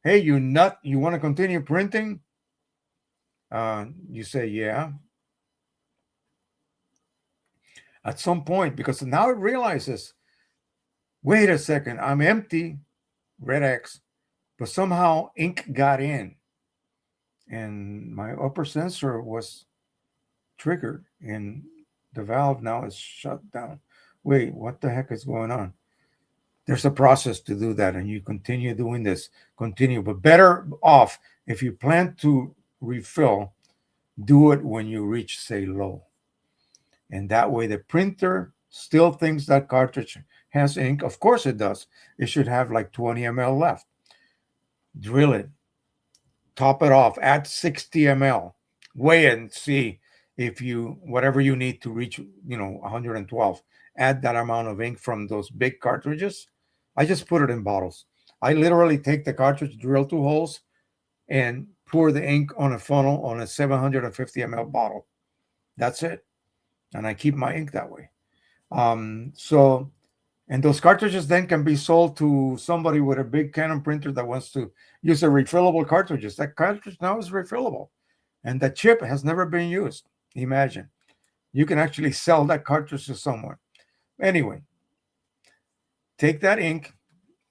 you nut, you want to continue printing? You say, yeah. At some point, because now it realizes, wait a second, I'm empty, red X, but somehow ink got in and my upper sensor was triggered and the valve now is shut down. Wait, what the heck is going on? There's a process to do that, and you continue doing this, but better off if you plan to refill, do it when you reach, say, low. And that way the printer still thinks that cartridge has ink. Of course it does. It should have like 20 ml left. Drill it, top it off, add 60 ml, weigh it and see if you, whatever you need to reach, 112, add that amount of ink from those big cartridges. I just put it in bottles. I literally take the cartridge, drill 2 holes, and pour the ink on a funnel on a 750 ml bottle. That's it. And I keep my ink that way. So, and those cartridges then can be sold to somebody with a big Canon printer that wants to use a refillable cartridges. That cartridge now is refillable, and the chip has never been used. Imagine. You can actually sell that cartridge to someone. Anyway, take that ink,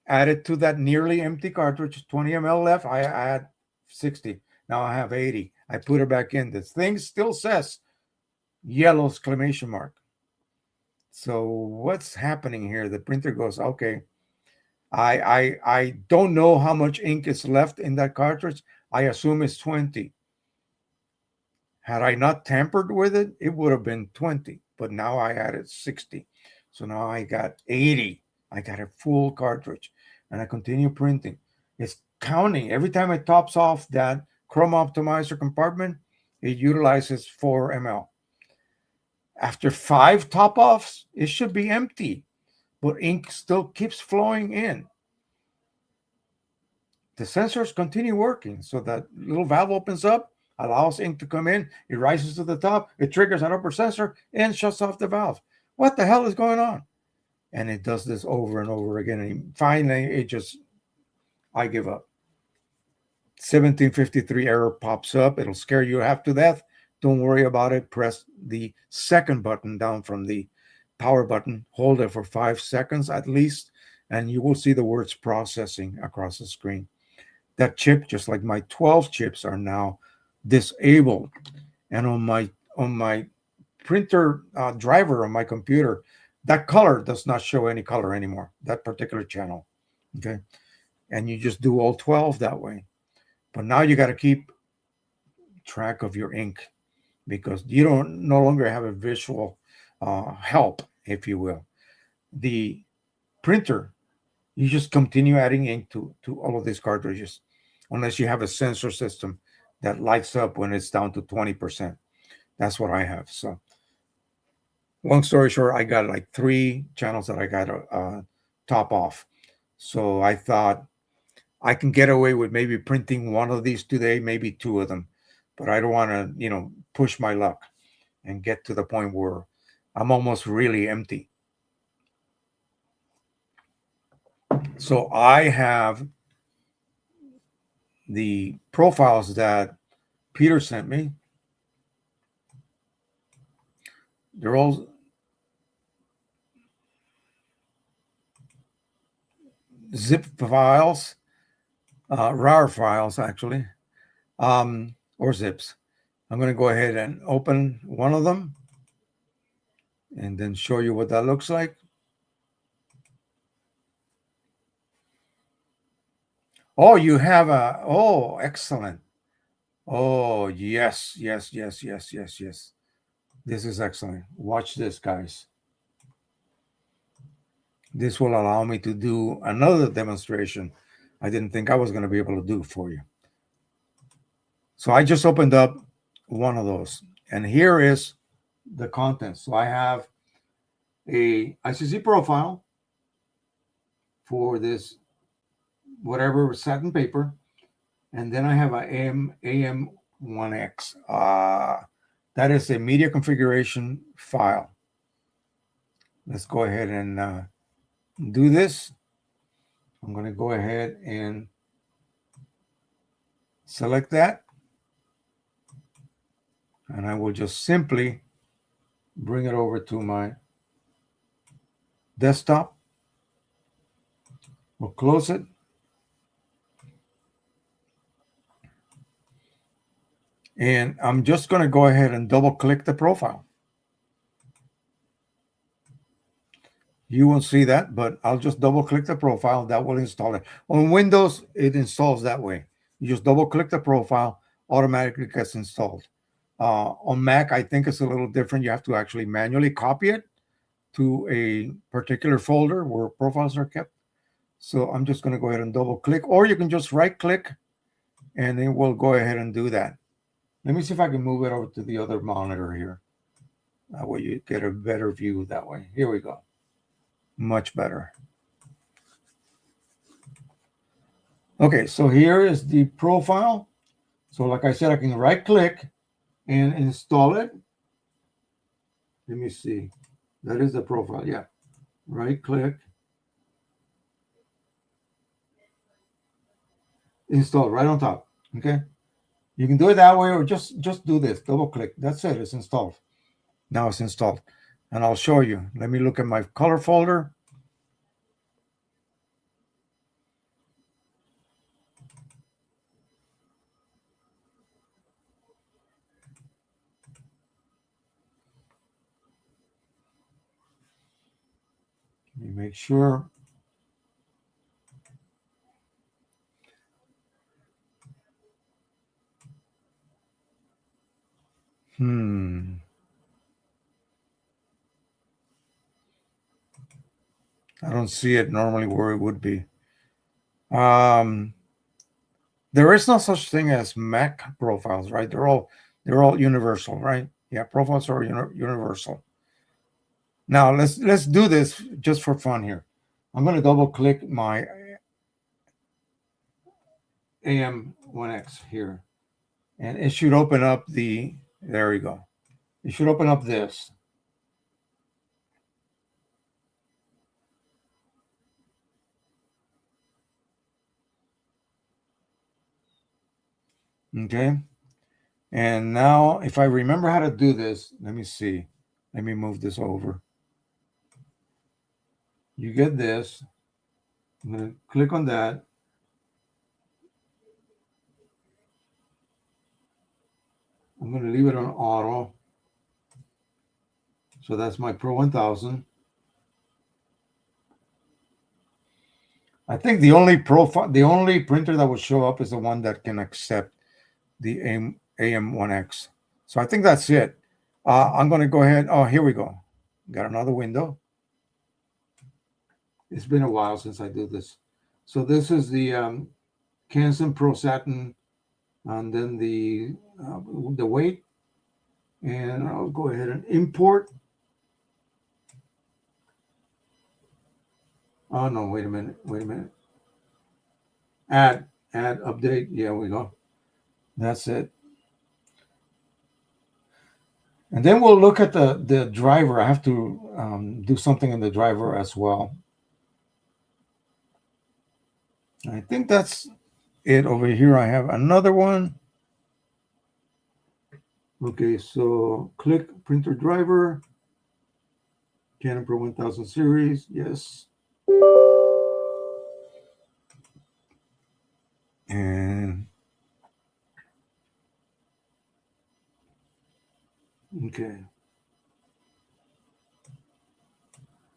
add it to that nearly empty cartridge, 20 ml left. I add 60. Now I have 80. I put it back in. This thing still says yellow exclamation mark. So what's happening here? The printer goes, okay, I don't know how much ink is left in that cartridge. I assume it's 20. Had I not tampered with it, it would have been 20. But now I added 60. So now I got 80. I got a full cartridge. And I continue printing. It's counting. Every time it tops off that chroma optimizer compartment, it utilizes 4 ml. After 5 top offs, it should be empty, but ink still keeps flowing in. The sensors continue working, so that little valve opens up, allows ink to come in, it rises to the top, it triggers an upper sensor, and shuts off the valve. What the hell is going on? And it does this over and over again. And finally, I give up. 1753 error pops up. It'll scare you half to death. Don't worry about it. Press the second button down from the power button. Hold it for 5 seconds at least, and you will see the words processing across the screen. That chip, just like my 12 chips, are now disabled. And on my printer driver on my computer, that color does not show any color anymore, that particular channel. Okay. And you just do all 12 that way. But now you got to keep track of your ink, because you don't no longer have a visual help, if you will. The printer, you just continue adding ink to all of these cartridges, unless you have a sensor system that lights up when it's down to 20%. That's what I have. So long story short, I got like 3 channels that I got to top off. So I thought I can get away with maybe printing one of these today, maybe 2 of them, but I don't want to, push my luck and get to the point where I'm almost really empty. So I have the profiles that Peter sent me. They're all zip files, RAR files actually, or zips. I'm going to go ahead and open one of them and then show you what that looks like. Oh, you have excellent. Oh, yes, yes, yes, yes, yes, yes. This is excellent. Watch this, guys. This will allow me to do another demonstration I didn't think I was going to be able to do for you. So I just opened up one of those, and here is the contents. So I have a ICC profile for this whatever satin paper, and then I have a AM1X. That is a media configuration file. Let's go ahead and do this. I'm going to go ahead and select that, and I will just simply bring it over to my desktop. We'll close it. And I'm just going to go ahead and double click the profile. You won't see that, but I'll just double click the profile. That will install it. On Windows, it installs that way. You just double click the profile, automatically gets installed. On Mac, I think it's a little different. You have to actually manually copy it to a particular folder where profiles are kept. So I'm just going to go ahead and double click, or you can just right click and then we'll go ahead and do that. Let me see if I can move it over to the other monitor here. That way you get a better view that way. Here we go. Much better. Okay, so here is the profile. So like I said, I can right click and install it. Let me see. That is the profile. Yeah. Right click. Install right on top. Okay. You can do it that way, or just do this. Double click. That's it. It's installed. Now it's installed. And I'll show you. Let me look at my color folder. Let me make sure. I don't see it normally where it would be. There is no such thing as Mac profiles, right? They're all universal, right? Yeah, profiles are universal. Now let's do this just for fun here. I'm going to double click my AM1X here, and it should open up the. There we go. It should open up this. Okay. And now, if I remember how to do this, let me see. Let me move this over. You get this. I'm going to click on that. I'm going to leave it on auto. So that's my Pro 1000. I think the only printer that will show up is the one that can accept the AM1X. So I think that's it. I'm going to go ahead. Oh, here we go. Got another window. It's been a while since I did this. So this is the Canson Pro Satin, and then the weight. And I'll go ahead and import. Oh no! Wait a minute. Add update. Yeah, we go. That's it. And then we'll look at the driver. I have to do something in the driver as well. I think that's it. Over here I have another one. Okay, so click printer driver, Canon Pro 1000 series, yes. And okay.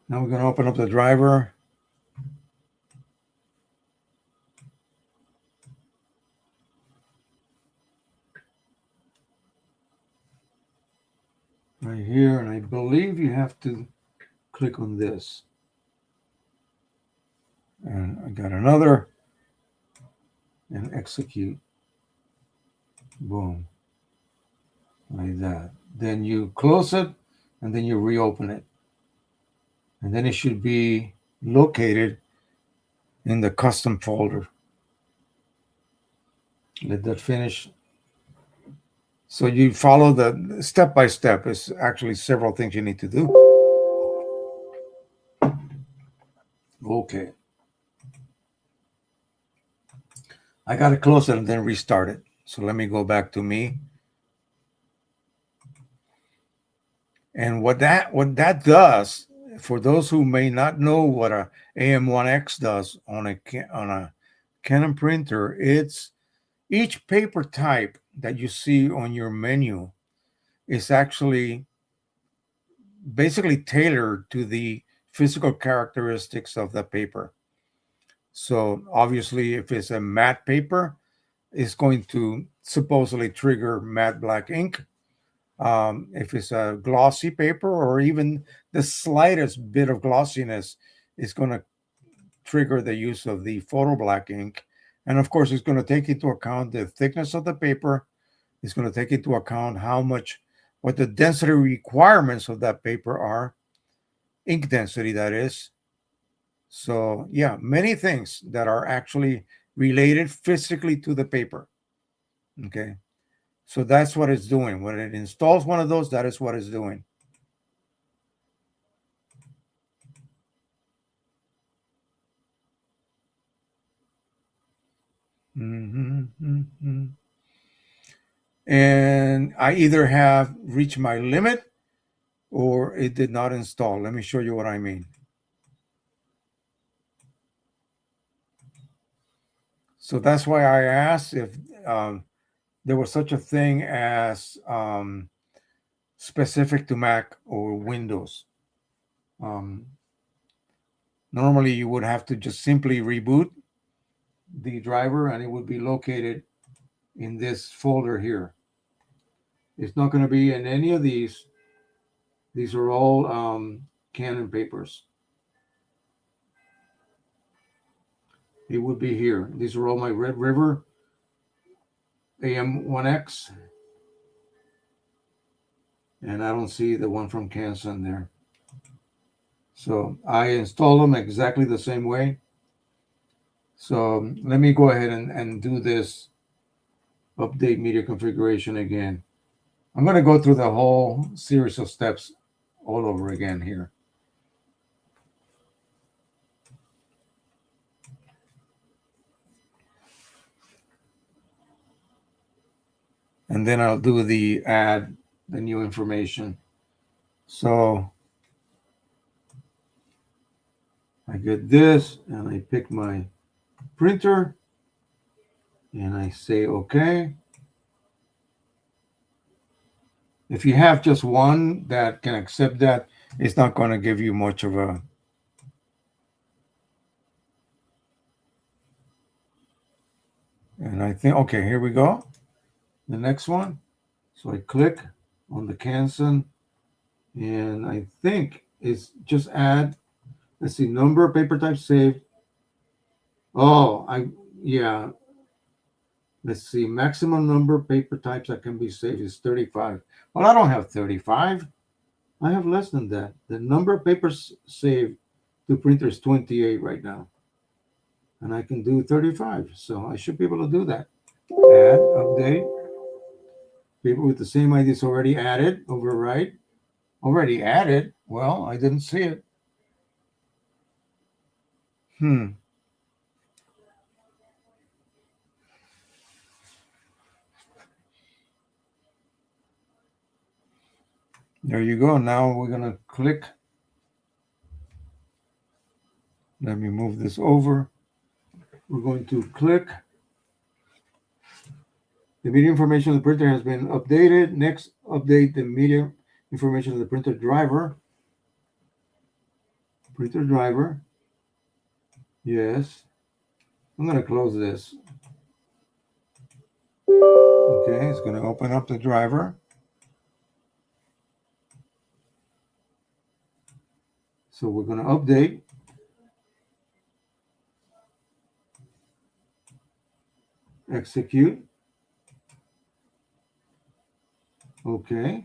Now we're going to open up the driver. Right here, and I believe you have to click on this. And I got another, and execute. Boom. Like that. Then you close it, and then you reopen it. And then it should be located in the custom folder. Let that finish. So you follow the step by step. It's actually several things you need to do. Okay. I got to close it and then restart it. So let me go back to me. And what that does, for those who may not know what a AM1X does on a Canon printer, it's each paper type that you see on your menu is actually basically tailored to the physical characteristics of the paper. So obviously, if it's a matte paper, it's going to supposedly trigger matte black ink. If it's a glossy paper or even the slightest bit of glossiness, it's going to trigger the use of the photo black ink. And of course, it's going to take into account the thickness of the paper. It's going to take into account what the density requirements of that paper are, ink density, that is. So, yeah, many things that are actually related physically to the paper. Okay. So that's what it's doing. When it installs one of those, that is what it's doing. And I either have reached my limit or it did not install. Let me show you what I mean. So that's why I asked if there was such a thing as specific to Mac or Windows. Normally, you would have to just simply reboot the driver and it would be located in this folder here. It's not going to be in any of these. These are all Canon papers. It would be here. These are all my Red River AM1X. and I don't see the one from Canson there. So I install them exactly the same way. So let me go ahead and do this update media configuration again. I'm going to go through the whole series of steps all over again here. And then I'll do the add the new information. So I get this and I pick my printer and I say okay. If you have just one that can accept that, it's not going to give you much of a. And I think, okay, here we go. The next one. So I click on the Canson and I think it's just add, let's see, number, paper type saved. Oh, yeah. Let's see, maximum number of paper types that can be saved is 35. Well, I don't have 35. I have less than that. The number of papers saved to printer is 28 right now. And I can do 35. So I should be able to do that. Add, update. People with the same ID is already added, overwrite. Already added. Well, I didn't see it. There you go. Now we're going to click. Let me move this over. We're going to click. The media information of the printer has been updated. Next, update the media information of the printer driver. Printer driver. Yes. I'm going to close this. Okay, it's going to open up the driver. So we're going to update. Execute. Okay.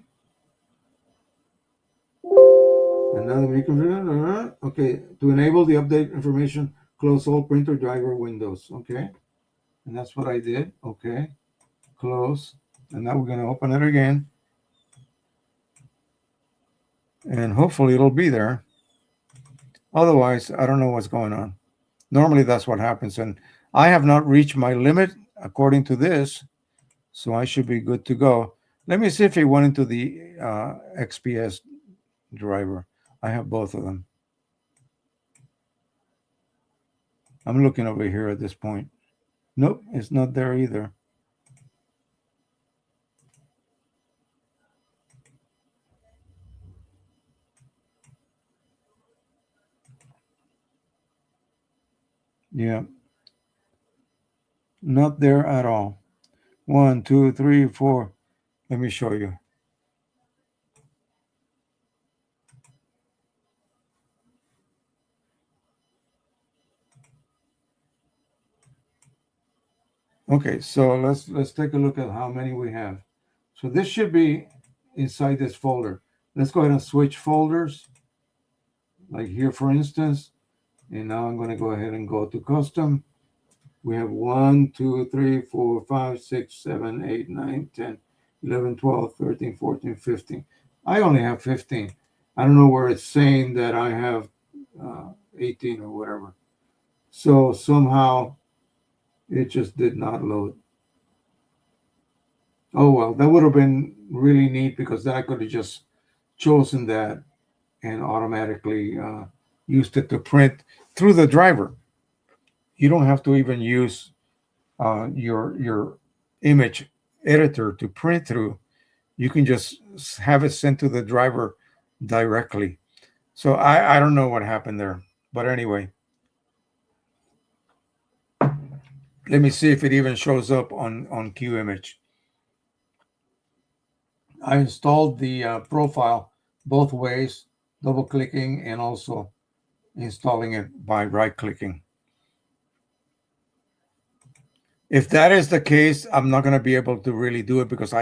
And now the media. Okay, to enable the update information, close all printer driver windows. Okay. And that's what I did. Okay. Close. And now we're going to open it again. And hopefully it'll be there. Otherwise, I don't know what's going on. Normally that's what happens. And I have not reached my limit according to this. So I should be good to go. Let me see if it went into the XPS driver. I have both of them. I'm looking over here at this point. Nope, it's not there either. Yeah. Not there at all. 1, 2, 3, 4. Let me show you. Okay, so let's take a look at how many we have. So this should be inside this folder. Let's go ahead and switch folders. Like here, for instance. And now I'm going to go ahead and go to custom. We have 1, 2, 3, 4, 5, 6, 7, 8, 9, 10, 11, 12, 13, 14, 15. I only have 15. I don't know where it's saying that I have 18 or whatever. So somehow it just did not load. Oh, well, that would have been really neat because then I could have just chosen that and automatically used it to print through the driver. You don't have to even use your image editor to print through. You can just have it sent to the driver directly. So I don't know what happened there. But anyway, let me see if it even shows up on QImage. I installed the profile both ways, double clicking and also installing it by right clicking. If that is the case, I'm not going to be able to really do it because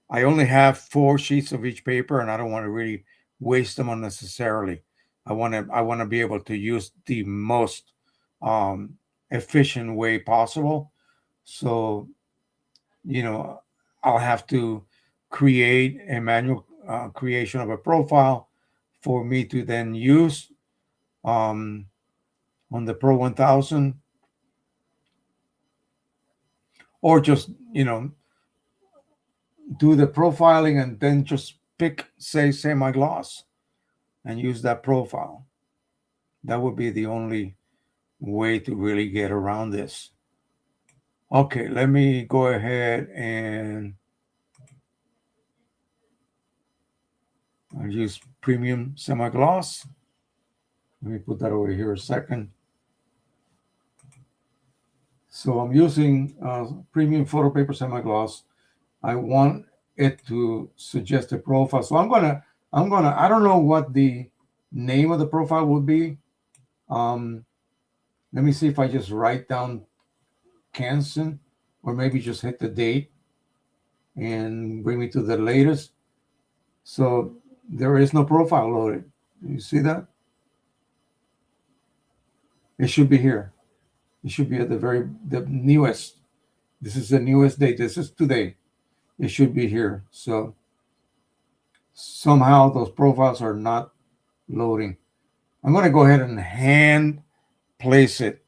I only have 4 sheets of each paper, and I don't want to really waste them unnecessarily. I want to be able to use the most um, efficient way possible. So you know, I'll have to create a manual creation of a profile for me to then use um, on the Pro 1000, or just do the profiling and then just pick, say, semi-gloss and use that profile. That would be the only way to really get around this. Okay, let me go ahead and I'll use premium semi-gloss. Let me put that over here a second. So I'm using premium photo paper semi-gloss. I want it to suggest a profile. So I don't know what the name of the profile would be. Let me see if I just write down Canson, or maybe just hit the date and bring me to the latest. So there is no profile loaded. You see that? It should be here. It should be at the newest. This is the newest date. This is today. It should be here. So somehow those profiles are not loading. I'm going to go ahead and hand place it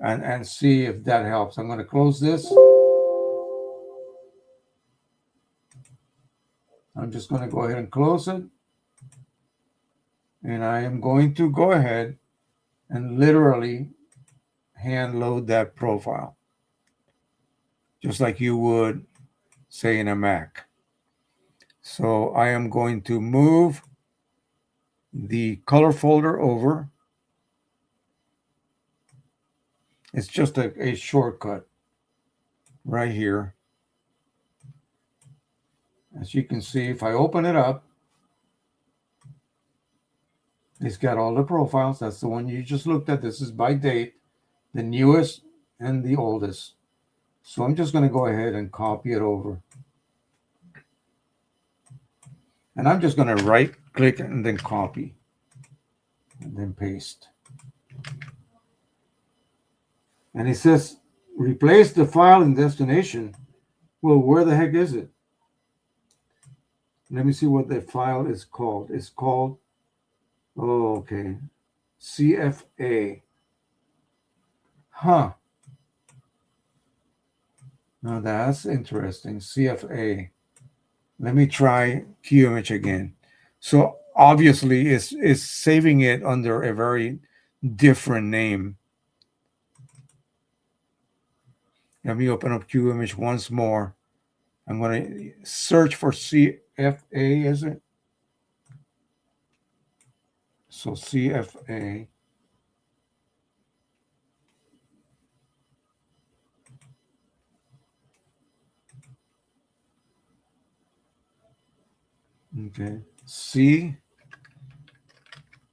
and see if that helps. I'm going to close this. I'm just going to go ahead and close it. And I am going to go ahead and literally hand load that profile, just like you would, say, in a Mac. So I am going to move the color folder over. It's just a shortcut right here. As you can see, if I open it up, it's got all the profiles. That's the one you just looked at. This is by date, the newest and the oldest. So I'm just going to go ahead and copy it over. And I'm just going to right click and then copy and then paste. And it says replace the file in destination. Well, where the heck is it? Let me see what the file is called. It's called, oh, okay, CFA. Huh. Now that's interesting. CFA. Let me try QImage again. So obviously it's saving it under a very different name. Let me open up QImage once more. I'm going to search for CFA, is it? So CFA. Okay.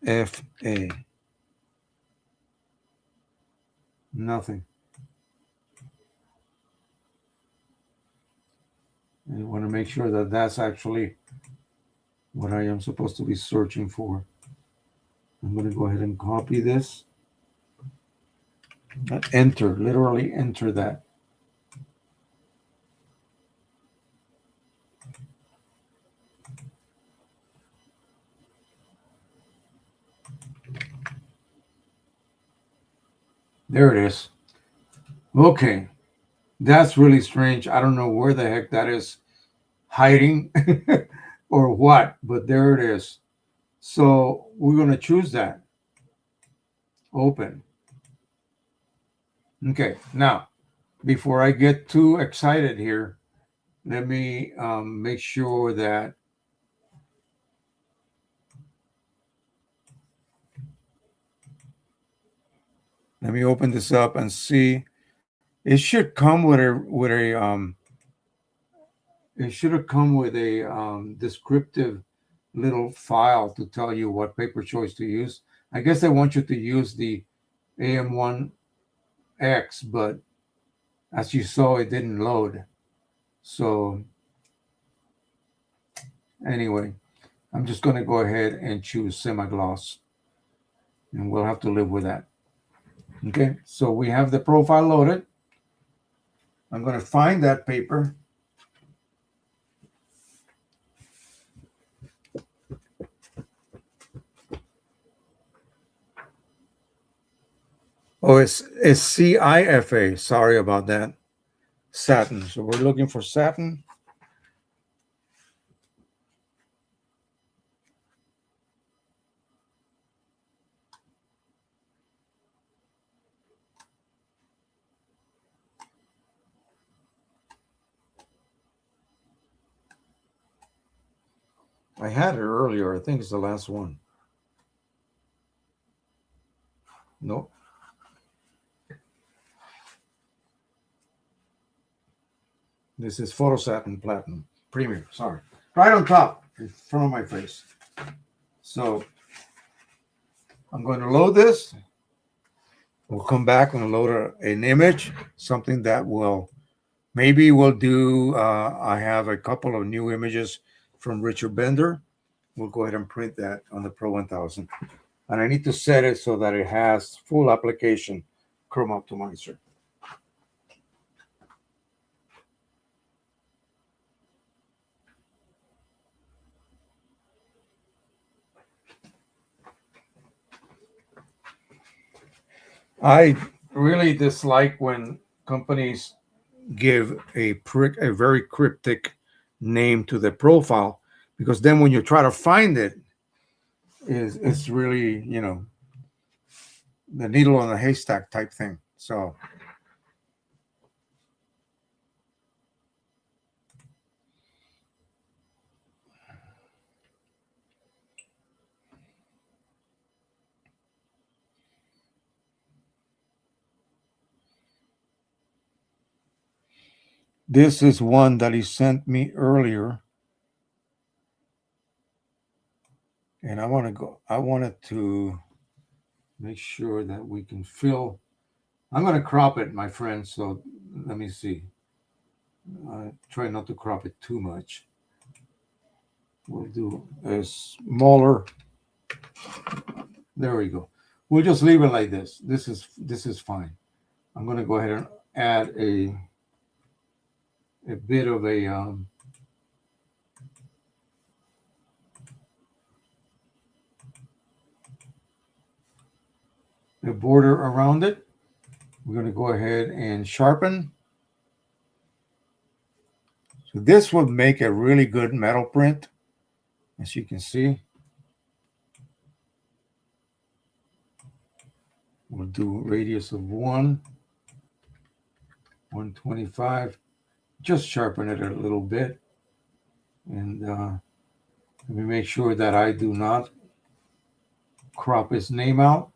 CFA. Nothing. I want to make sure that that's actually what I am supposed to be searching for. I'm going to go ahead and copy this. Enter, literally enter that. There it is. Okay. That's really strange. I don't know where the heck that is hiding or what, but there it is. So we're going to choose that. Open. Okay. Now, before I get too excited here, let me make sure that let me open this up and see. It should come with a it should have come with a descriptive little file to tell you what paper choice to use. I guess they want you to use the AM1X, but as you saw, it didn't load. So Anyway, I'm just going to go ahead and choose semi-gloss, and we'll have to live with that. Okay, so we have the profile loaded. I'm going to find that paper. Oh, it's CIFA. Sorry about that. Satin. So we're looking for satin. I had it earlier. I think it's the last one. Nope. This is Photo Satin Platinum Premium. Sorry. Right on top, in front of my face. So I'm going to load this. We'll come back and load an image, something that will maybe we'll do. I have a couple of new images from Richard Bender. We'll go ahead and print that on the Pro 1000. And I need to set it so that it has full application Chrome Optimizer. I really dislike when companies give a very cryptic name to the profile, because then when you try to find it, it's really, the needle on a haystack type thing. So this is one that he sent me earlier, and I wanted to make sure that we can fill. I'm going to crop it, my friend. So let me see. Try not to crop it too much. We'll do a smaller. There we go. We'll just leave it like this. This is fine. I'm going to go ahead and add a bit of a border around it. We're going to go ahead and sharpen. So this will make a really good metal print, as you can see. We'll do radius of 125. Just sharpen it a little bit. And let me make sure that I do not crop his name out.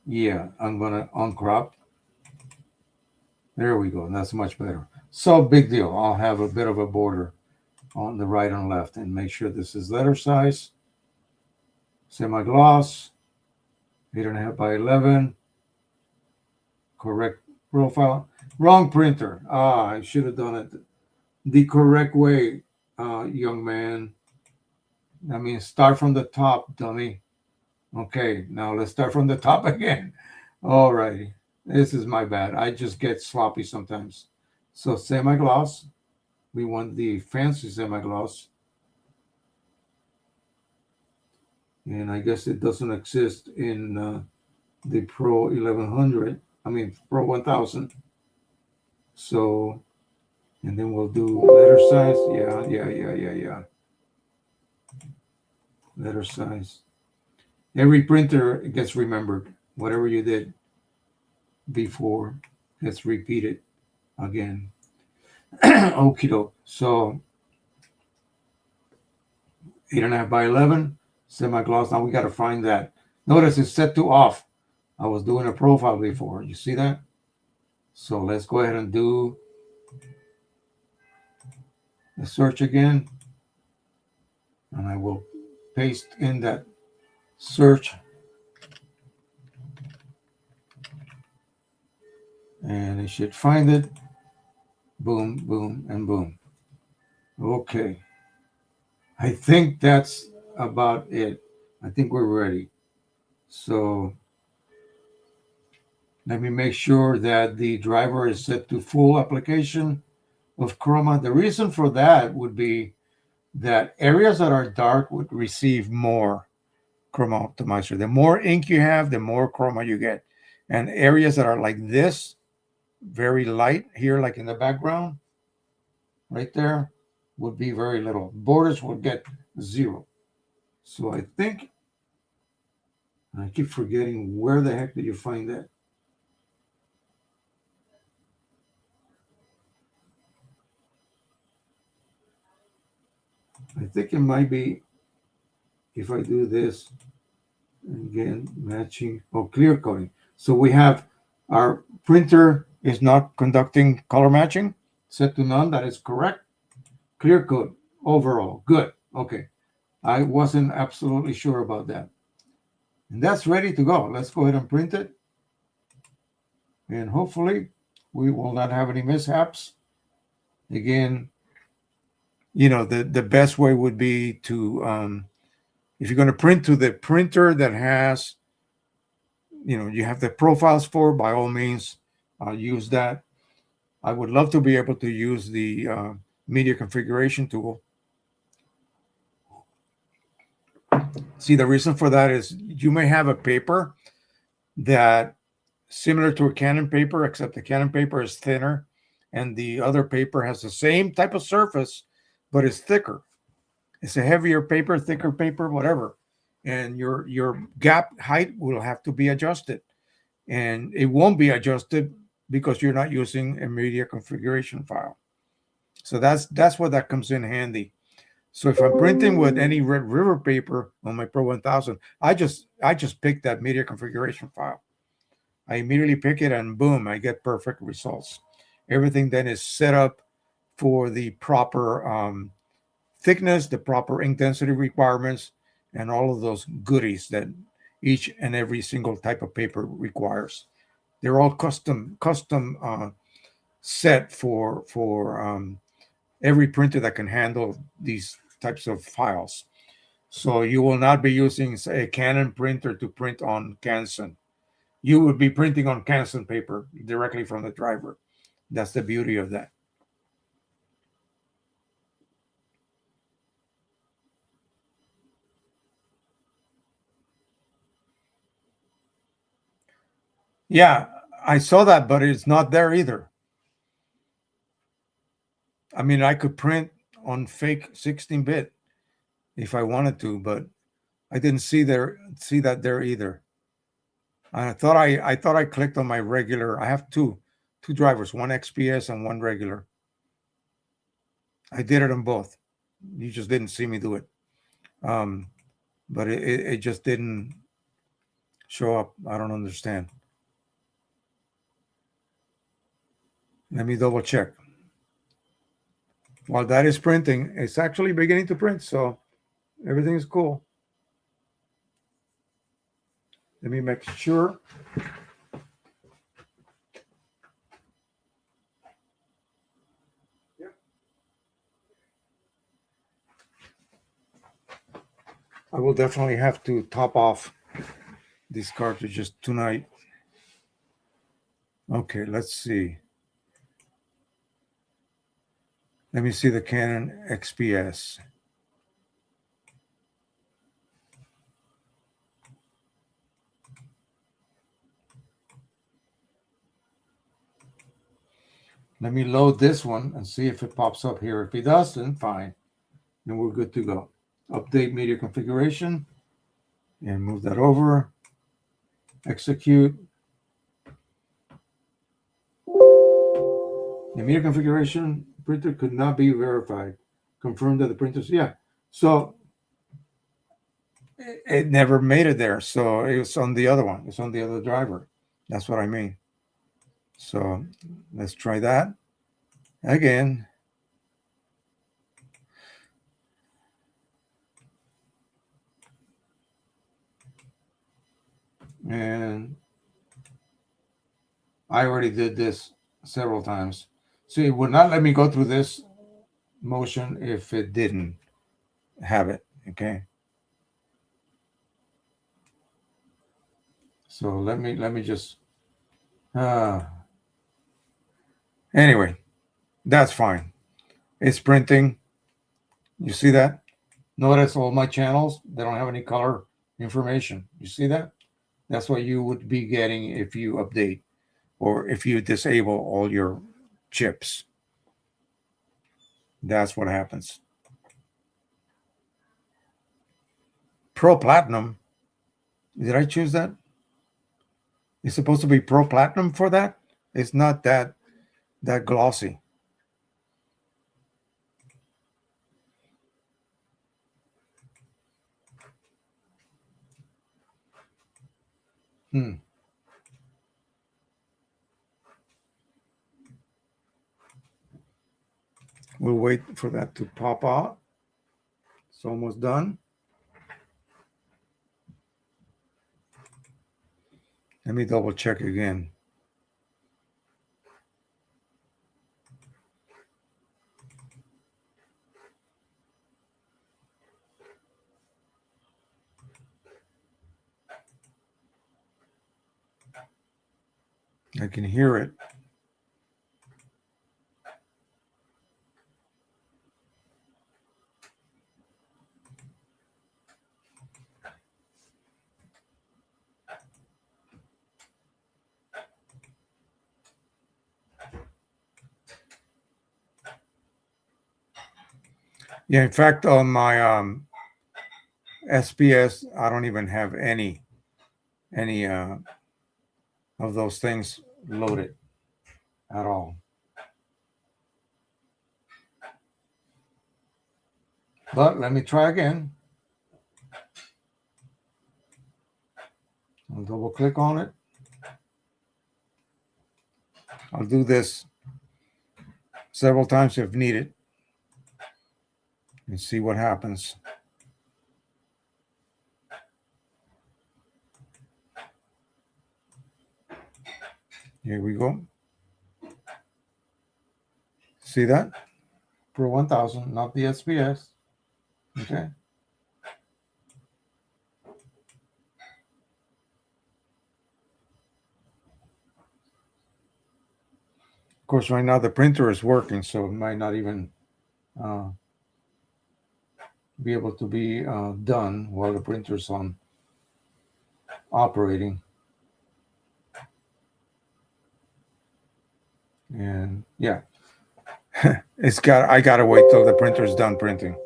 Yeah, I'm going to uncrop. There we go. That's much better. So big deal. I'll have a bit of a border on the right and left, and make sure this is letter size. Semi-gloss, 8.5 by 11. Correct profile. Wrong printer. I should have done it the correct way, young man. I mean, start from the top, dummy. Okay, now let's start from the top again. All righty. This is my bad. I just get sloppy sometimes. So semi-gloss. We want the fancy semi-gloss. And I guess it doesn't exist in the Pro 1100. I mean, Pro 1000. So, and then we'll do letter size. Yeah. Letter size. Every printer gets remembered. Whatever you did before gets repeated again. Okie doke. So 8.5 by 11, semi-gloss. Now we got to find that. Notice it's set to off. I was doing a profile before. You see that? So let's go ahead and do the search again. And I will paste in that search. And it should find it. boom, boom, and boom. Okay. I think that's about it. I think we're ready. So let me make sure that the driver is set to full application of chroma. The reason for that would be that areas that are dark would receive more chroma optimizer. The more ink you have, the more chroma you get. And areas that are like this, very light here, like in the background, right there, would be very little. Borders will get zero. So I think, I keep forgetting, where the heck did you find that? I think it might be if I do this again, matching, oh, clear coding. So we have our printer is not conducting color matching, set to none. That is correct. Clear code overall. Good. Okay. I wasn't absolutely sure about that. And that's ready to go. Let's go ahead and print it. And hopefully we will not have any mishaps. Again, the best way would be to, if you're going to print to the printer that has, you have the profiles for, by all means, use that. I would love to be able to use the media configuration tool. See, the reason for that is you may have a paper that similar to a Canon paper, except the Canon paper is thinner, and the other paper has the same type of surface, but it's thicker. It's a heavier paper, thicker paper, whatever, and your gap height will have to be adjusted, and it won't be adjusted because you're not using a media configuration file. So that's where that comes in handy. So if I'm printing with any Red River paper on my Pro 1000, I just pick that media configuration file. I immediately pick it and boom, I get perfect results. Everything then is set up for the proper thickness, the proper ink density requirements, and all of those goodies that each and every single type of paper requires. They're all custom set for every printer that can handle these types of files. So you will not be using, say, a Canon printer to print on Canson. You would be printing on Canson paper directly from the driver. That's the beauty of that. Yeah, I saw that, but it's not there either. I mean, I could print on fake 16-bit if I wanted to, but I didn't see that there either. I thought I clicked on my regular. I have two drivers, one XPS and one regular. I did it on both. You just didn't see me do it. Um, but it just didn't show up. I don't understand. Let me double check. While that is printing, it's actually beginning to print, so everything is cool. Let me make sure. I will definitely have to top off these cartridges tonight. Okay, let's see. Let me see the Canon XPS. Let me load this one and see if it pops up here. If it does, then fine. Then we're good to go. Update media configuration and move that over. Execute. The media configuration printer could not be verified. Confirm that the printer's, yeah. So it never made it there. So it was on the other one. It's on the other driver. That's what I mean. So let's try that again. And I already did this several times. So it would not let me go through this motion if it didn't have it. Okay. So let me just anyway, that's fine. It's printing. You see that? Notice all my channels, they don't have any color information. You see that? That's what you would be getting if you update or if you disable all your chips. That's what happens. Pro Platinum. Did I choose that? It's supposed to be Pro Platinum for that? It's not that glossy. Hmm. We'll wait for that to pop out. It's almost done. Let me double check again. I can hear it. Yeah, in fact, on my SPS, I don't even have any of those things loaded at all. But let me try again. I'll double click on it. I'll do this several times if needed and see what happens. Here we go. See that? Pro 1000, not the SPS. Okay. Of course, right now the printer is working, so it might not even be able to be done while the printer's on operating. And yeah, I gotta wait till the printer's done printing.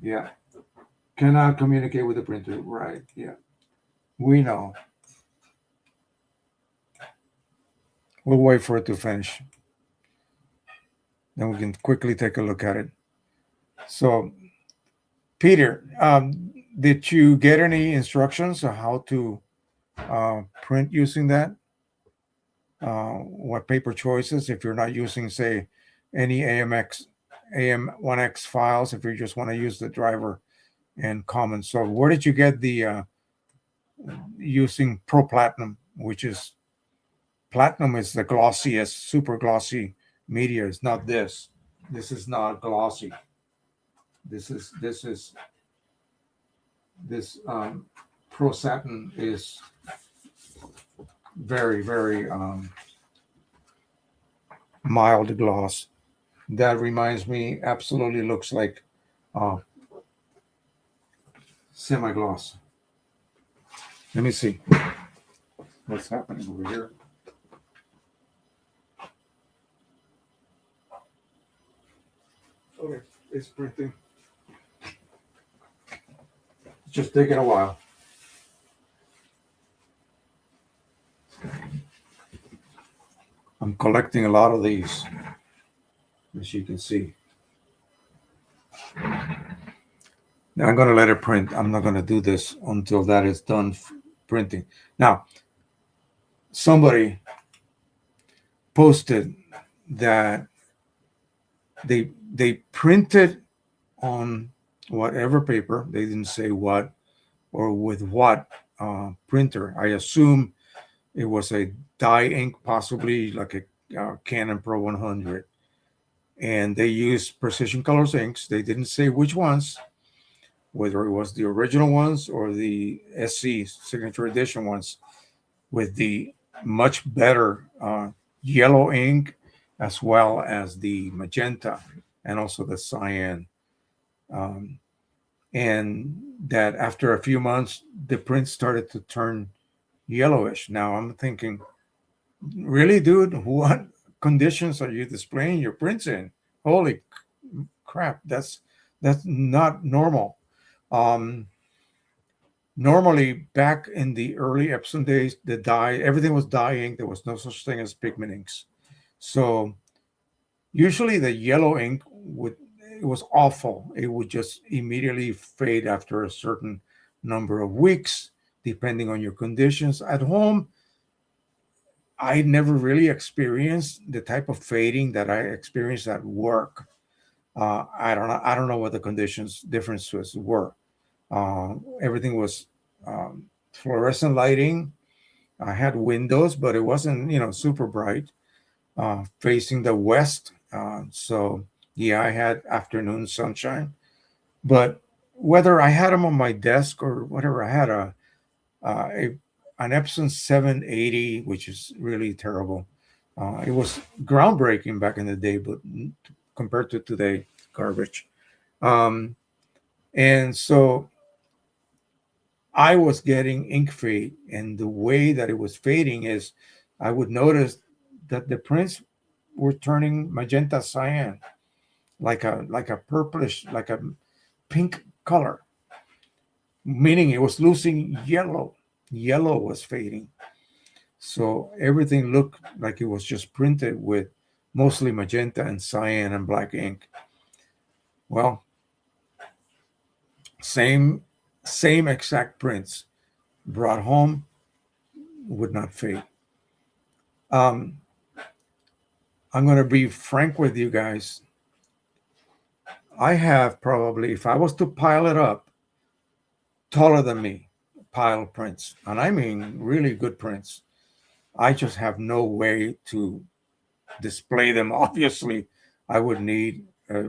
Yeah. Cannot communicate with the printer. Right. Yeah. We know. We'll wait for it to finish. Then we can quickly take a look at it. So, Peter, did you get any instructions on how to print using that? What paper choices? If you're not using, say, any AM1X files, if you just want to use the driver and common. So, where did you get the using Pro Platinum, which is platinum is the glossiest, super glossy media. It's not this. This is not glossy. This Pro Satin is very, very mild gloss. That reminds me, absolutely looks like semi gloss. Let me see what's happening over here. Okay, it's printing. It's just taking a while. I'm collecting a lot of these, as you can see. Now I'm going to let it print. I'm not going to do this until that is done printing. Now, somebody posted that they printed on whatever paper. They didn't say what or with what printer. I assume it was a dye ink, possibly like Canon Pro 100, and they used Precision Colors inks. They didn't say which ones, whether it was the original ones or the SC Signature Edition ones, with the much better yellow ink, as well as the magenta and also the cyan. Um, and that after a few months, the print started to turn yellowish. Now I'm thinking, really, dude, what conditions are you displaying your prints in? Holy crap, that's not normal. Um, Normally, back in the early Epson days, the dye, everything was dye ink. There was no such thing as pigment inks. So usually the yellow ink it was awful. It would just immediately fade after a certain number of weeks, depending on your conditions. At home, I never really experienced the type of fading that I experienced at work. I don't know. I don't know what the conditions differences were. Everything was fluorescent lighting. I had windows, but it wasn't, super bright, facing the west. So yeah, I had afternoon sunshine. But whether I had them on my desk or whatever, I had a an Epson 780, which is really terrible. It was groundbreaking back in the day, but compared to today, garbage. Um, and so I was getting ink fade, and the way that it was fading is I would notice that the prints were turning magenta cyan, like a purplish, like a pink color, meaning it was losing yellow. Yellow was fading. So everything looked like it was just printed with mostly magenta and cyan and black ink. Well, same same exact prints brought home would not fade. Um, I'm going to be frank with you guys. I have probably, if I was to pile it up, taller than me, pile prints, and I mean really good prints. I just have no way to display them. Obviously, I would need a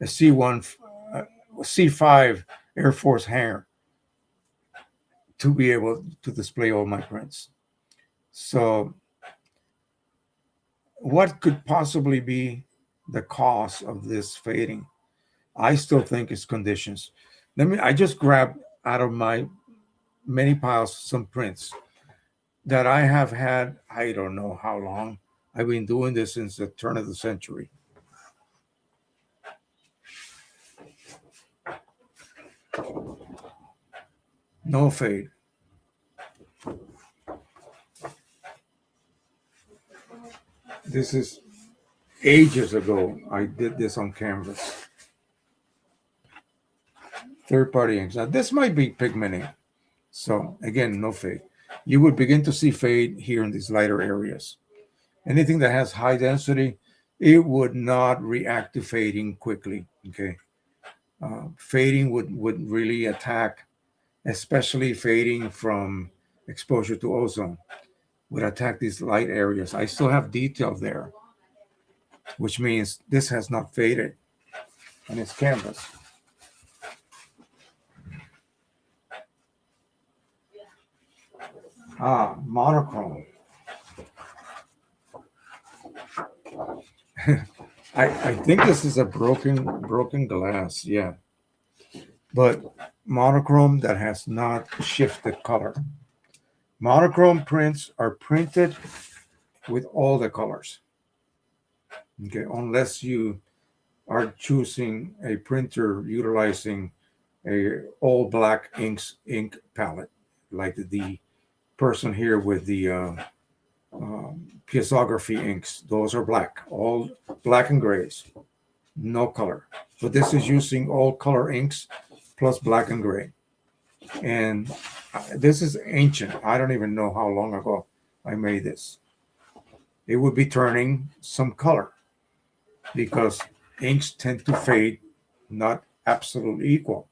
C1, uh, C5 Air Force hanger to be able to display all my prints. So, what could possibly be the cause of this fading? I still think it's conditions. I just grabbed out of my many piles some prints that I have had. I don't know how long. I've been doing this since the turn of the century. No fade. This is ages ago. I did this on canvas. Third party inks. Now, this might be pigmenting. So, again, no fade. You would begin to see fade here in these lighter areas. Anything that has high density, it would not react to fading quickly. Okay. Fading would really attack, especially fading from exposure to ozone, would attack these light areas. I still have detail there, which means this has not faded and it's canvas. Monochrome. I think this is a broken glass, yeah. But monochrome that has not shifted color. Monochrome prints are printed with all the colors. Okay, unless you are choosing a printer utilizing a all black ink palette, like the person here with the piezography inks. Those are black, all black and grays, no color. But this is using all color inks plus black and gray. And this is ancient. I don't even know how long ago I made this. It would be turning some color because inks tend to fade, not absolutely equal.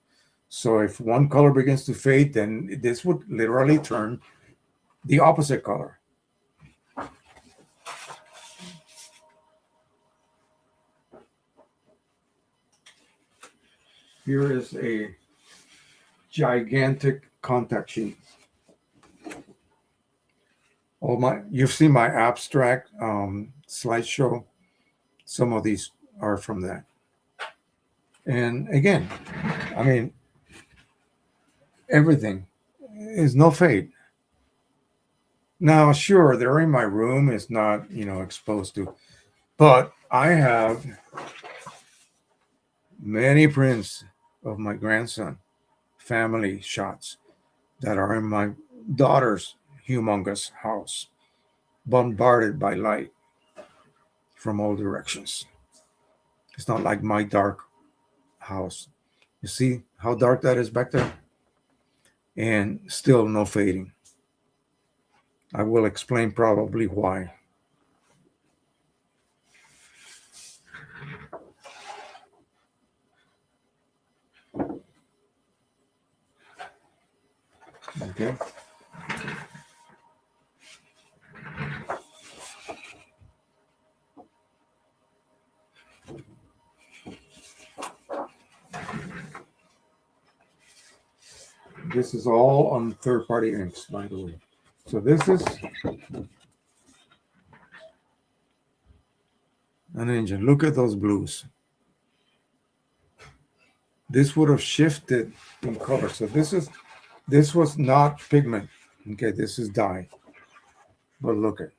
So if one color begins to fade, then this would literally turn the opposite color. Here is a gigantic contact sheet. You've seen my abstract slideshow. Some of these are from that. And again, I mean, everything is no fade. Now, sure, they're in my room. It's not, exposed to, but I have many prints of my grandson, family shots that are in my daughter's humongous house, bombarded by light from all directions. It's not like my dark house. You see how dark that is back there? And still no fading. I will explain probably why. Okay. This is all on third-party inks, by the way. So this is an engine. Look at those blues. This would have shifted in color. So this was not pigment. Okay, this is dye. But look at.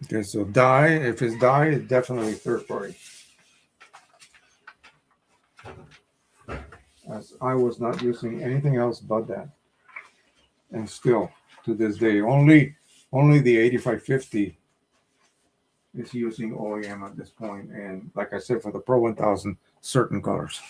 Okay, so dye, if it's dye, it's definitely third party. As I was not using anything else but that. And still, to this day, only the 8550 is using OEM at this point. And like I said, for the Pro 1000, certain colors.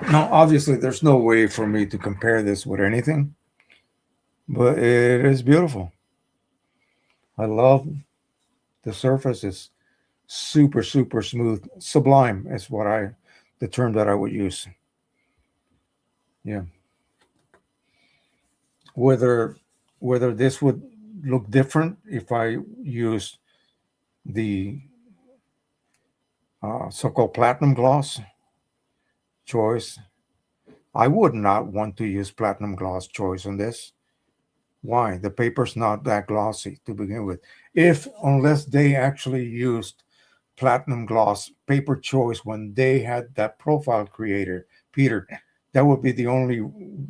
Now, obviously, there's no way for me to compare this with anything, but it is beautiful. I love the surface. It's super, super smooth. Sublime is the term that I would use. Yeah. Whether this would look different if I used the so-called platinum gloss choice, I would not want to use platinum gloss choice on this. Why? The paper's not that glossy to begin with. Unless they actually used platinum gloss paper choice when they had that profile creator, Peter, that would be the only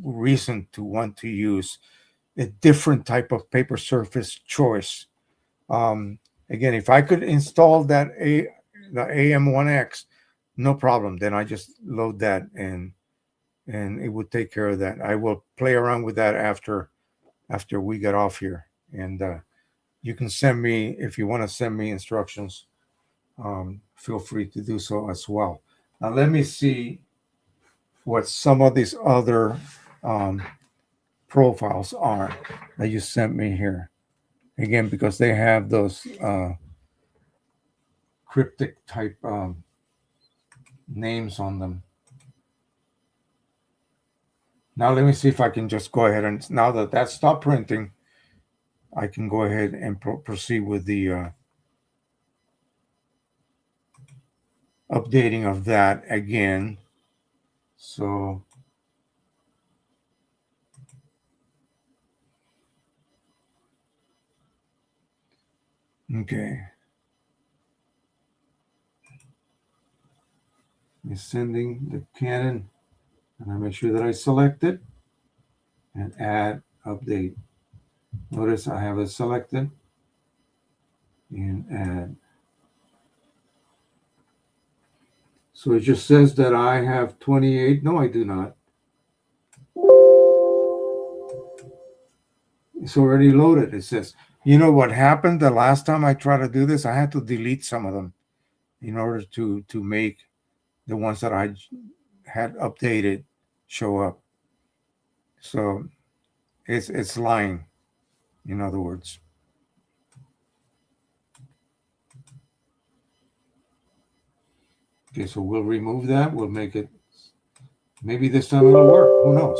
reason to want to use a different type of paper surface choice. Again, if I could install the AM1X, no problem. Then I just load that and it would take care of that. I will play around with that after we get off here. And you can send me, if you want to send me instructions, feel free to do so as well. Now let me see what some of these other profiles are that you sent me here. Again, because they have those cryptic type names on them. Now let me see if I can just go ahead and, now that that's stopped printing, I can go ahead and proceed with the updating of that again. So okay, I'm sending the Canon, and I make sure that I select it and add update. Notice I have it selected and add. So it just says that I have 28. No, I do not. It's already loaded. It says, you know what happened the last time I tried to do this? I had to delete some of them in order to make the ones that I had updated show up. So it's lying, in other words. Okay, so we'll remove that. We'll make it Maybe this time it'll work. Who knows?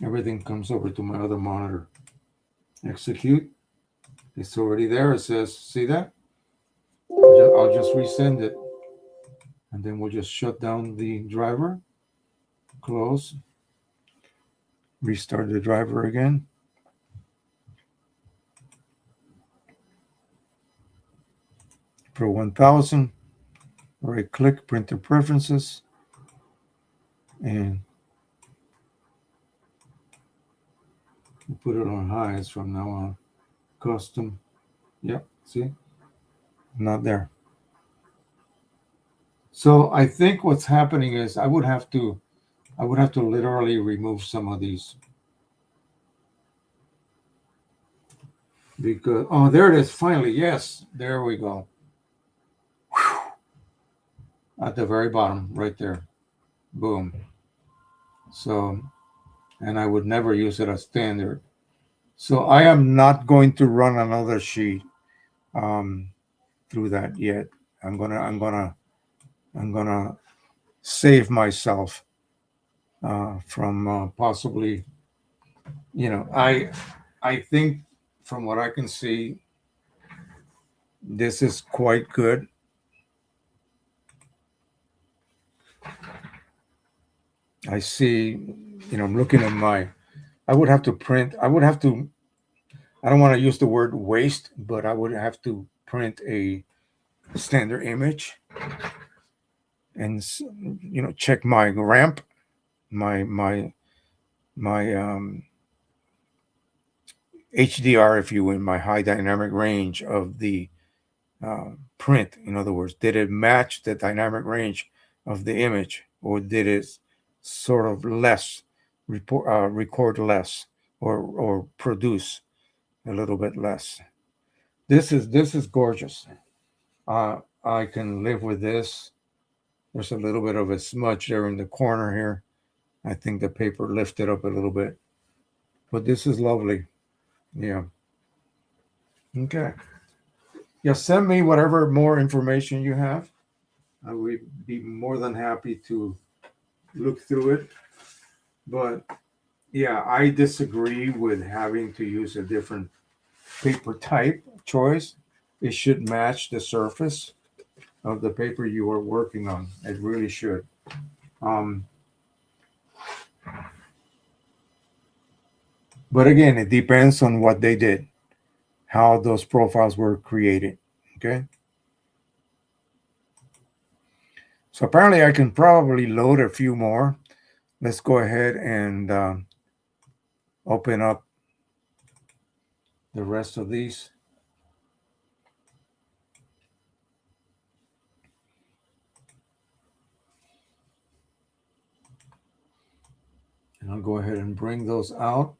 Everything comes over to my other monitor. Execute. It's already there. It says, see that? I'll just resend it. And then we'll just shut down the driver. Close. Restart the driver again. Pro 1000. Right click, printer preferences. And we'll put it on highs from now on. Custom. Yep, see? Not there. So I think what's happening is I would have to literally remove some of these. Because there it is, finally. Yes, there we go. Whew. At the very bottom, right there. Boom. So, and I would never use it as standard. So I am not going to run another sheet through that yet. I'm gonna save myself from possibly, I think from what I can see, this is quite good. I see, I'm looking at I would have to print, I don't want to use the word waste, but I would have to print a standard image and, check my ramp, my HDR, if you will, my high dynamic range of the print. In other words, did it match the dynamic range of the image, or did it sort of record less, or produce a little bit less? This is gorgeous. I can live with this. There's a little bit of a smudge there in the corner here. I think the paper lifted up a little bit, but this is lovely. Yeah. Okay. Yeah, send me whatever more information you have. I would be more than happy to look through it. But yeah, I disagree with having to use a different paper type choice. It should match the surface of the paper you are working on. It really should. But again, it depends on what they did, how those profiles were created. Okay. So apparently I can probably load a few more. Let's go ahead and open up the rest of these. And I'll go ahead and bring those out.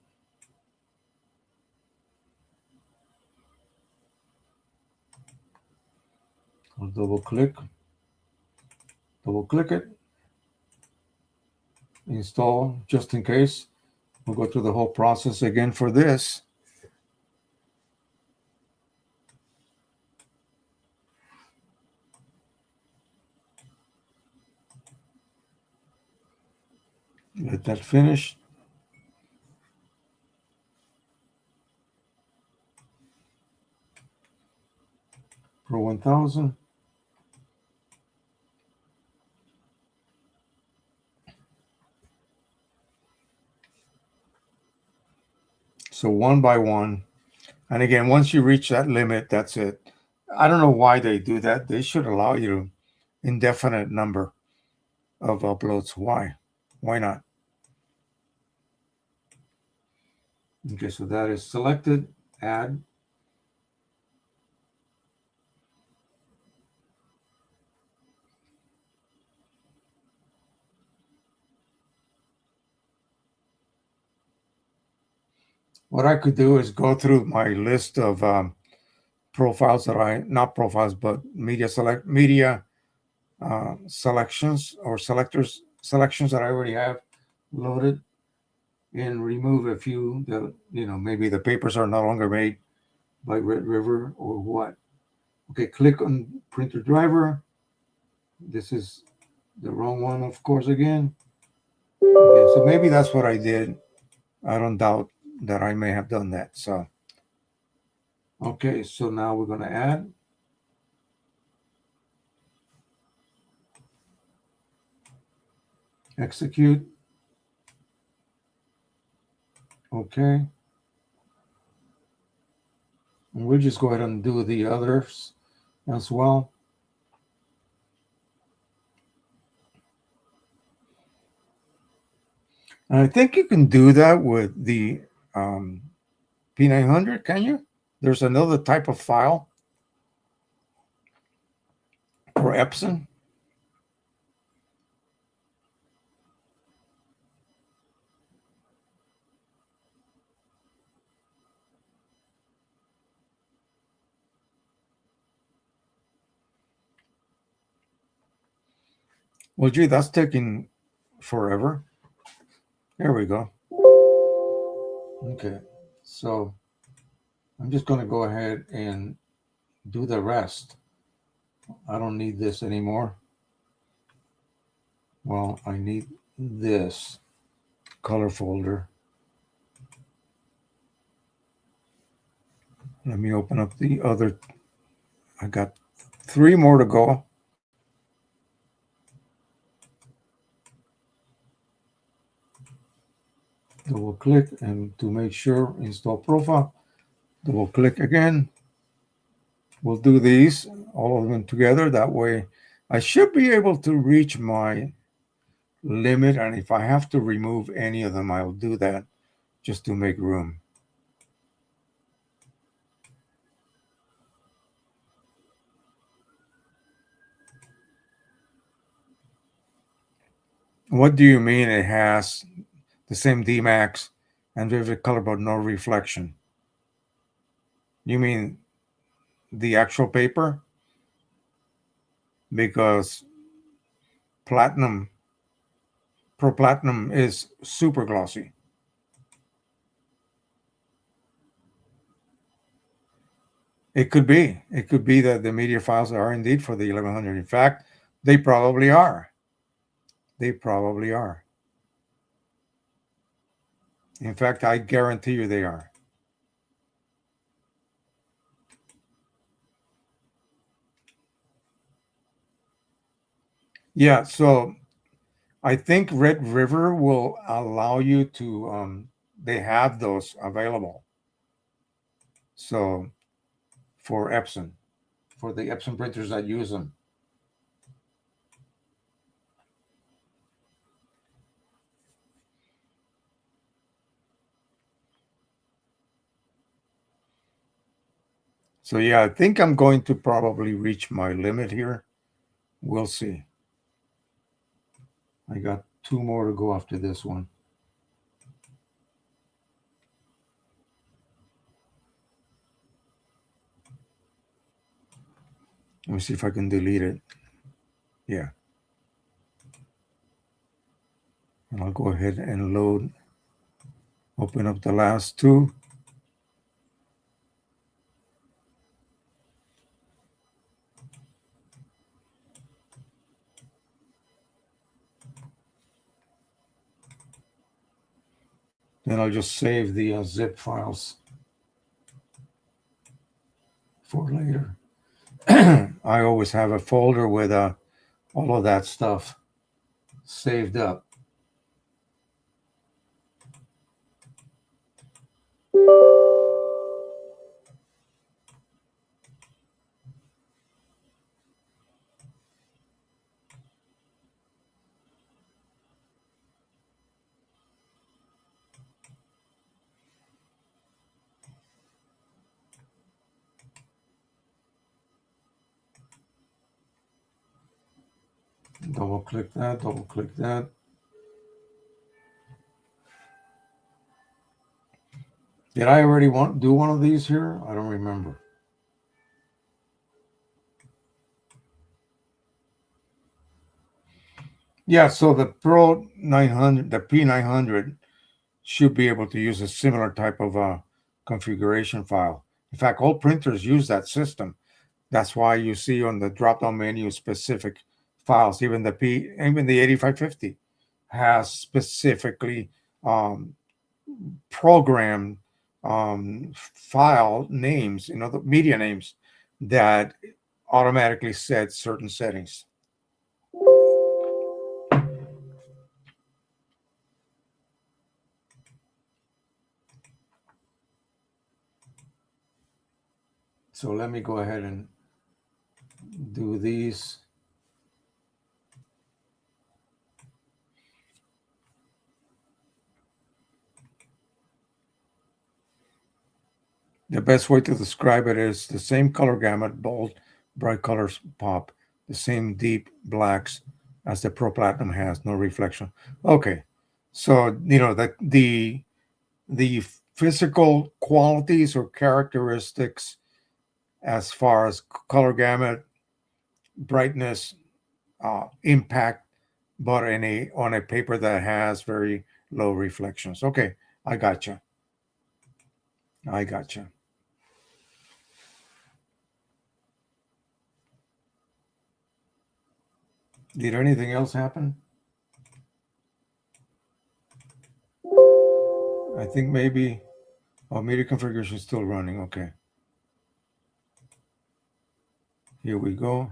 I'll double click it, install just in case. We'll go through the whole process again for this. Let that finish. Pro 1000. So one by one. And again, once you reach that limit, that's it. I don't know why they do that. They should allow you indefinite number of uploads. Why? Why not? Okay, so that is selected. Add. What I could do is go through my list of profiles that not profiles, but media selections or selections that I already have loaded. and remove a few that, maybe the papers are no longer made by Red River or what. Okay, click on printer driver. This is the wrong one, of course, again. Okay, so maybe that's what I did. I don't doubt that I may have done that. So, okay, so now we're going to add. Execute. Okay. And we'll just go ahead and do the others as well. And I think you can do that with the um, P900, can you? There's another type of file for Epson. Well, gee, that's taking forever. There we go. Okay, so I'm just going to go ahead and do the rest. I don't need this anymore. Well, I need this color folder. Let me open up the other. I got 3 more to go. Double click, and to make sure install profile, double click again. We'll do these, all of them together. That way I should be able to reach my limit. And if I have to remove any of them, I'll do that just to make room. What do you mean it has the same Dmax and vivid color but no reflection? You mean the actual paper? Because platinum, pro platinum is super glossy. It could be. It could be that the media files are indeed for the 1100. In fact, they probably are. They probably are. In fact, I guarantee you they are. Yeah, so I think Red River will allow you to, they have those available. So for Epson, for the Epson printers that use them. So yeah, I think I'm going to probably reach my limit here. We'll see. I got 2 more to go after this one. Let me see if I can delete it. Yeah. And I'll go ahead and load, open up the last 2. Then I'll just save the zip files for later. I always have a folder with all of that stuff saved up. Double click that, double click that. Did I already do one of these here? I don't remember. Yeah, so the Pro 900, the P900 should be able to use a similar type of configuration file. In fact, all printers use that system. That's why you see on the drop-down menu specific files. Even the 8550 has specifically um, programmed file names, the media names that automatically set certain settings. So let me go ahead and do these. The best way to describe it is the same color gamut, bold, bright colors pop, the same deep blacks as the Pro Platinum has, no reflection. Okay, so the physical qualities or characteristics as far as color gamut, brightness, impact, but on a paper that has very low reflections. Okay, I gotcha. I gotcha. Did anything else happen? I think maybe. Oh, media configuration is still running. Okay. Here we go.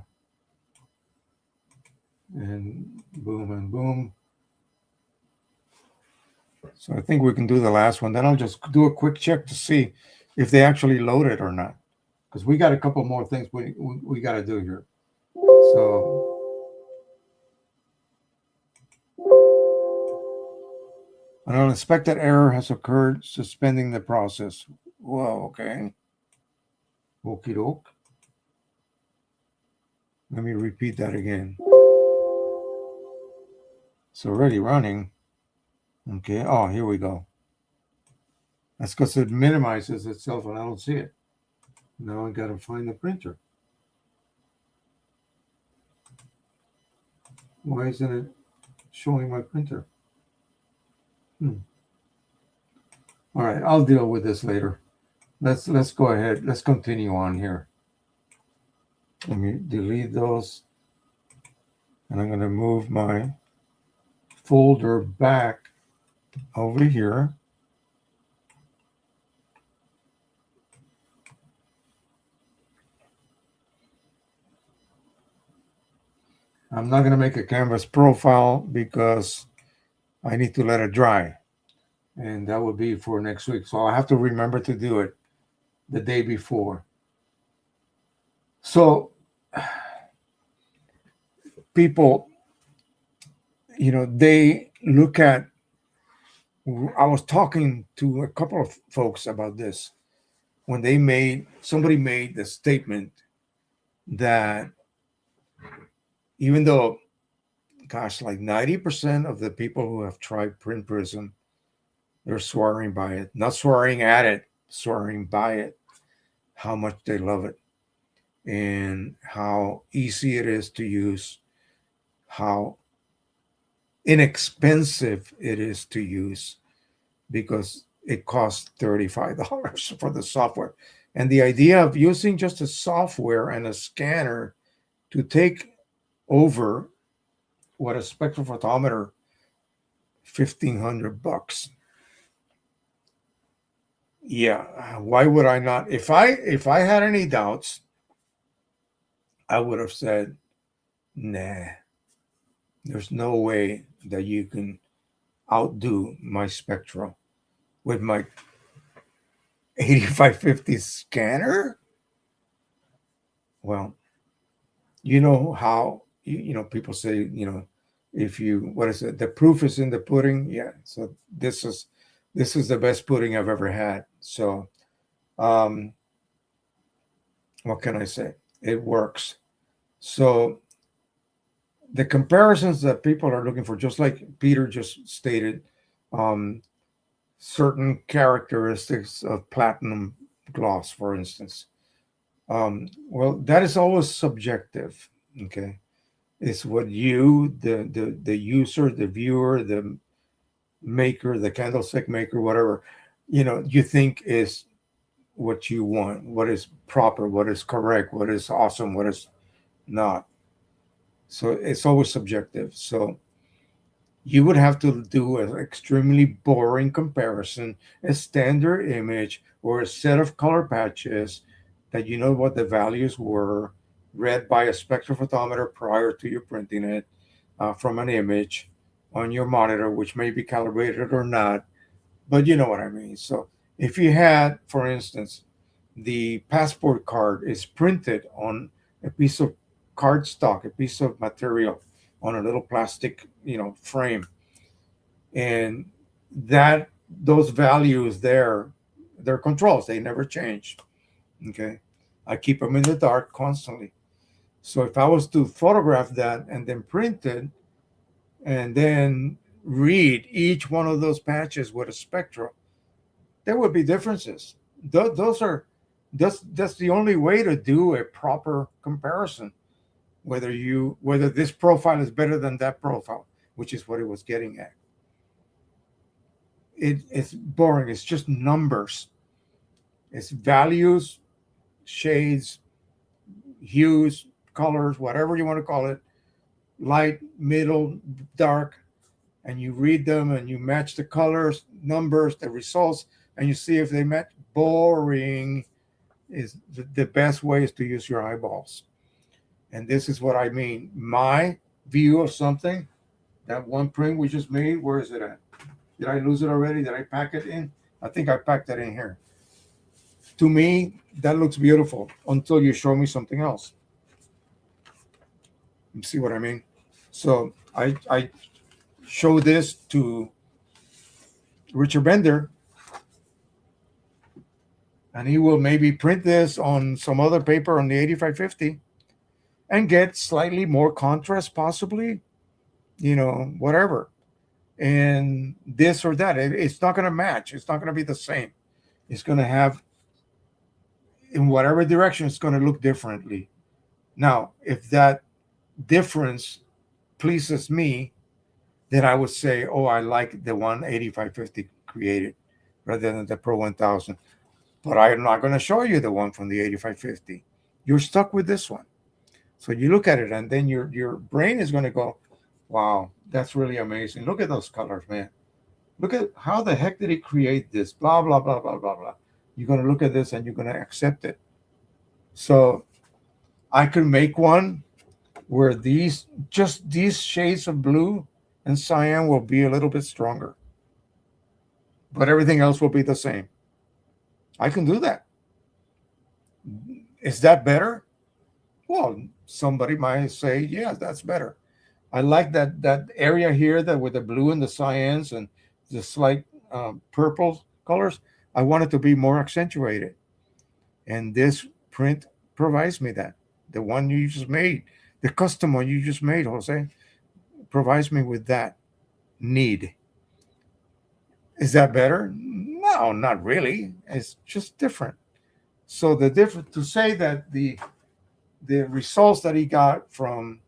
And boom and boom. So I think we can do the last one. Then I'll just do a quick check to see if they actually load it or not. Because we got a couple more things we got to do here. So an unexpected error has occurred, suspending the process. Whoa, okay. Okie doke. Let me repeat that again. It's already running. Okay. Oh, here we go. That's because it minimizes itself and I don't see it. Now I got to find the printer. Why isn't it showing my printer? All right, I'll deal with this later. Let's go ahead. Let's continue on here. Let me delete those. And I'm going to move my folder back over here. I'm not going to make a canvas profile because I need to let it dry. And that will be for next week. So I'll have to remember to do it the day before. So people, they look at, I was talking to a couple of folks about this when somebody made the statement that even though, gosh, like 90% of the people who have tried Print Prism, they're swearing by it, not swearing at it, swearing by it, how much they love it and how easy it is to use, how inexpensive it is to use because it costs $35 for the software. And the idea of using just a software and a scanner to take over what a spectrophotometer, $1,500. Yeah, why would I not? If I had any doubts, I would have said, nah, there's no way that you can outdo my Spectral with my 8550 scanner. Well, you know how people say, if you, what is it, the proof is in the pudding. Yeah, so this is the best pudding I've ever had. So what can I say? It works. So the comparisons that people are looking for, just like Peter just stated, certain characteristics of platinum gloss, for instance. Well, that is always subjective. Okay, it's what you, the user, the viewer, maker, the candlestick maker, whatever, you think is what you want, what is proper, what is correct, what is awesome, what is not. So it's always subjective. So you would have to do an extremely boring comparison, a standard image or a set of color patches that you know what the values were, read by a spectrophotometer prior to you printing it from an image on your monitor, which may be calibrated or not, but you know what I mean. So if you had, for instance, the passport card is printed on a piece of cardstock, a piece of material on a little plastic, frame, and that those values there, they're controls, they never change. Okay, I keep them in the dark constantly. So if I was to photograph that and then print it and then read each one of those patches with a spectrum, there would be differences. Those are that's the only way to do a proper comparison. Whether this profile is better than that profile, which is what it was getting at. It's boring. It's just numbers. It's values, shades, hues, colors, whatever you want to call it, light, middle, dark, and you read them and you match the colors, numbers, the results, and you see if they match. Boring is the best way is to use your eyeballs. And this is what I mean. My view of something, that one print we just made, where is it at? Did I lose it already? Did I pack it in? I think I packed it in here. To me, that looks beautiful until you show me something else. You see what I mean? So I show this to Richard Bender, and he will maybe print this on some other paper on the 8550 and get slightly more contrast, possibly, whatever. And this or that, it's not going to match. It's not going to be the same. It's going to have, in whatever direction, it's going to look differently. Now, if that difference pleases me, then I would say, oh, I like the one 8550 created rather than the Pro 1000. But I'm not going to show you the one from the 8550. You're stuck with this one. So you look at it, and then your brain is going to go, wow, that's really amazing. Look at those colors, man. Look at how the heck did he create this? Blah, blah, blah, blah, blah, blah. You're going to look at this and you're going to accept it. So I could make one where just these shades of blue and cyan will be a little bit stronger, but everything else will be the same. I can do that. Is that better? Well, somebody might say, yeah, that's better. I like that area here that with the blue and the cyans and the slight purple colors. I want it to be more accentuated, and this print provides me that. The one you just made, the custom one you just made, Jose, provides me with that need. Is that better? No, not really. It's just different. So the different to say that the results that he got from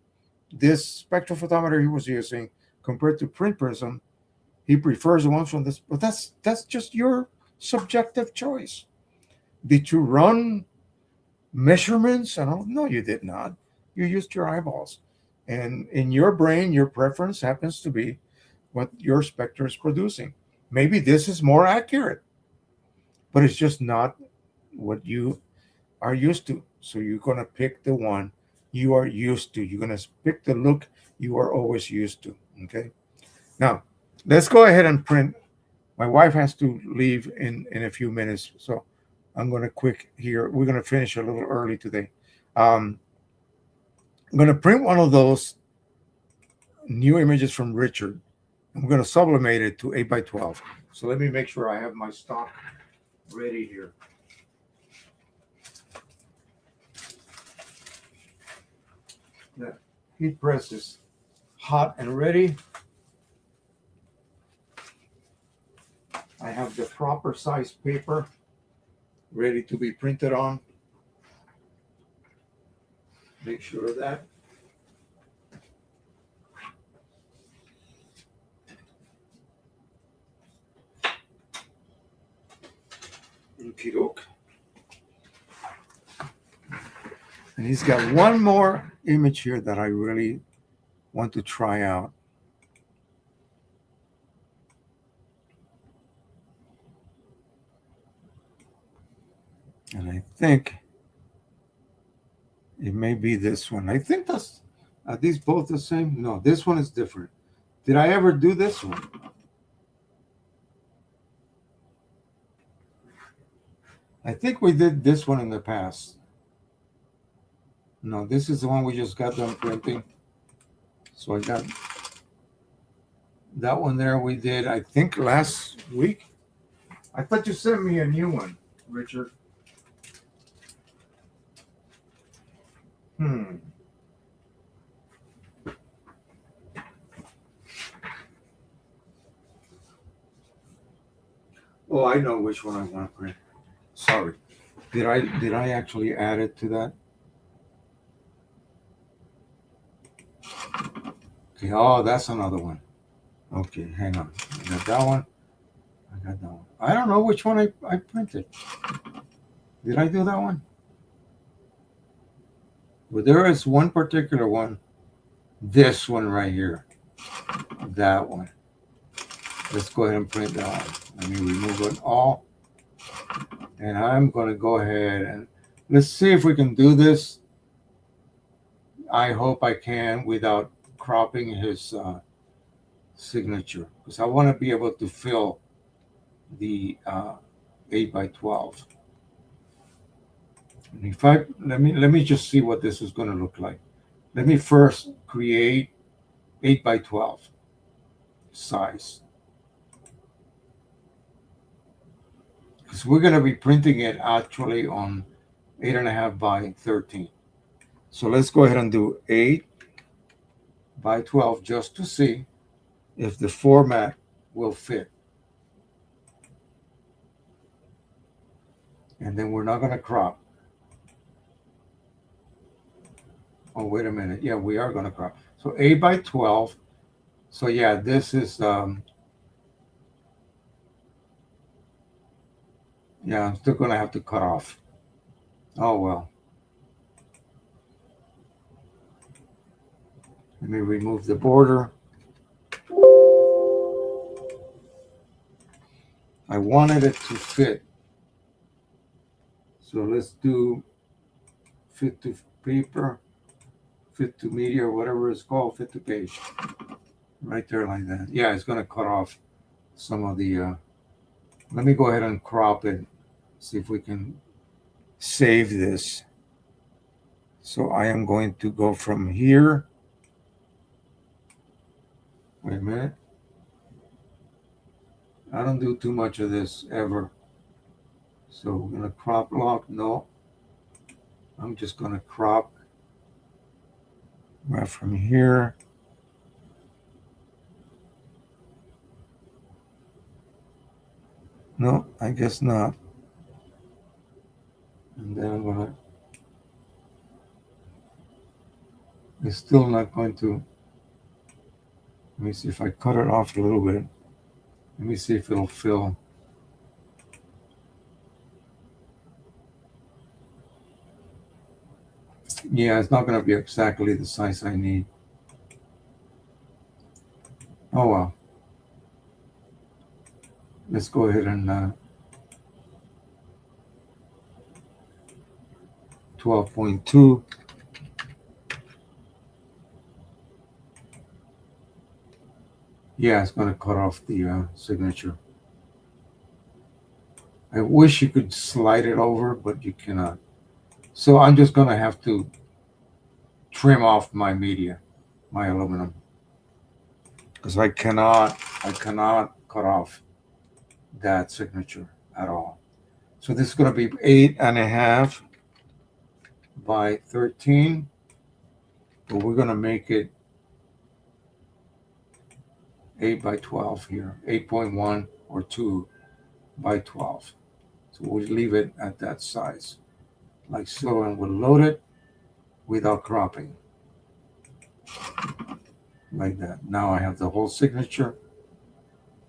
this spectrophotometer he was using compared to print prism, he prefers the ones from this. But that's just your subjective choice. Did you run measurements and all? No, you did not. You used your eyeballs, and in your brain, your preference happens to be what your spectrum is producing. Maybe this is more accurate, but it's just not what you are used to. So you're going to pick the one you are used to. You're going to pick the look you are always used to. Okay. Now, let's go ahead and print. My wife has to leave in a few minutes. So I'm going to quick here. We're going to finish a little early today. Um, I'm going to print one of those new images from Richard. I'm going to sublimate it to 8 by 12. So let me make sure I have my stock ready here. The heat press is hot and ready. I have the proper size paper ready to be printed on. Make sure of that. And he's got one more image here that I really want to try out. And I think it may be this one. I think are these both the same? No, this one is different. Did I ever do this one? I think we did this one in the past. No, this is the one we just got done printing. So I got that one there we did, I think, last week. I thought you sent me a new one, Richard. Oh, I know which one I want to print. Sorry. Did I actually add it to that? Okay, oh, that's another one. Okay, hang on. I got that one. I got that one. I don't know which one I printed. Did I do that one? Well, there is one particular one. This one right here. That one. Let's go ahead and print that one. Let me remove it all. And I'm going to go ahead and let's see if we can do this. I hope I can without cropping his signature, because I want to be able to fill the 8 by 12. And if I let me just see what this is going to look like. Let me first create 8 by 12 size, because we're going to be printing it actually on 8.5 by 13. So let's go ahead and do 8 by 12 just to see if the format will fit. And then we're not going to crop. Oh, wait a minute. Yeah, we are going to crop. So 8 by 12. So yeah, this is, yeah, I'm still going to have to cut off. Oh, well. Let me remove the border. I wanted it to fit. So let's do fit to paper, fit to media, or whatever it's called, fit to page. Right there like that. Yeah, it's going to cut off some of the, let me go ahead and crop it. See if we can save this. So I am going to go from here. Wait a minute. I don't do too much of this ever. So we're going to crop lock. No. I'm just going to crop right from here. No, I guess not. And then I'm going to, it's still not going to, let me see if I cut it off a little bit. Let me see if it'll fill. Yeah, it's not going to be exactly the size I need. Oh, well. Let's go ahead and 12.2. Yeah, it's going to cut off the signature. I wish you could slide it over, but you cannot. So I'm just going to have to trim off my media, my aluminum, because I cannot cut off that signature at all. So this is going to be 8.5 by 13, but we're going to make it 8 by 12 here, 8.1 or 2 by 12. So we'll leave it at that size, like so, and we'll load it without cropping, like that. Now I have the whole signature,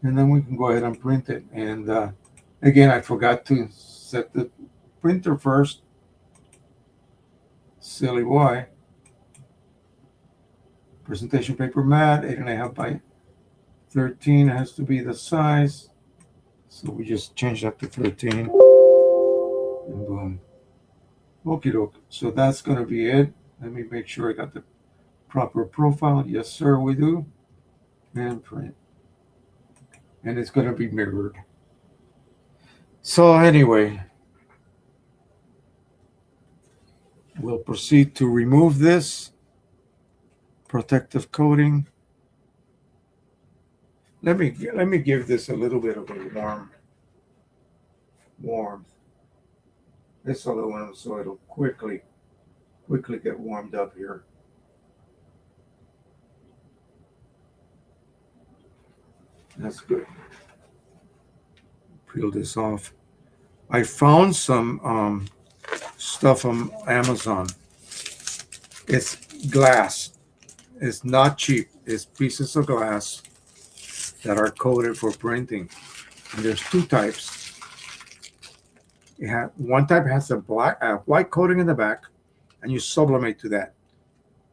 and then we can go ahead and print it. And again, I forgot to set the printer first. Silly boy. Presentation paper mat, 8.5 by 13 has to be the size. So we just change that to 13. And boom. Okie doke. So that's going to be it. Let me make sure I got the proper profile. Yes, sir, we do. And print. And it's going to be mirrored. So anyway, we'll proceed to remove this protective coating. Let me give this a little bit of a warmth. This aluminum so it'll quickly get warmed up here. That's good. Peel this off. I found some stuff on Amazon. It's glass. It's not cheap. It's pieces of glass that are coated for printing. And there's two types. One type has a white coating in the back, and you sublimate to that,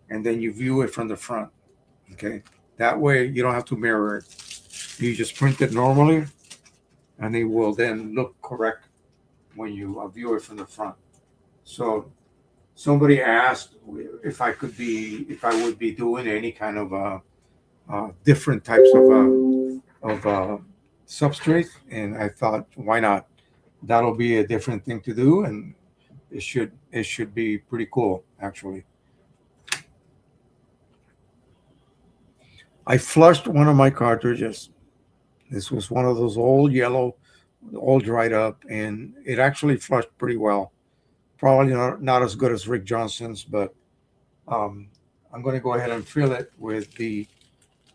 and then you view it from the front. Okay, that way you don't have to mirror it. You just print it normally, and it will then look correct when you view it from the front. So somebody asked if I would be doing any kind of different types of substrate, and I thought, why not? That'll be a different thing to do, and it should be pretty cool, actually. I flushed one of my cartridges. This was one of those old yellow, all dried up, and it actually flushed pretty well. Probably not as good as Rick Johnson's, but I'm going to go ahead and fill it with the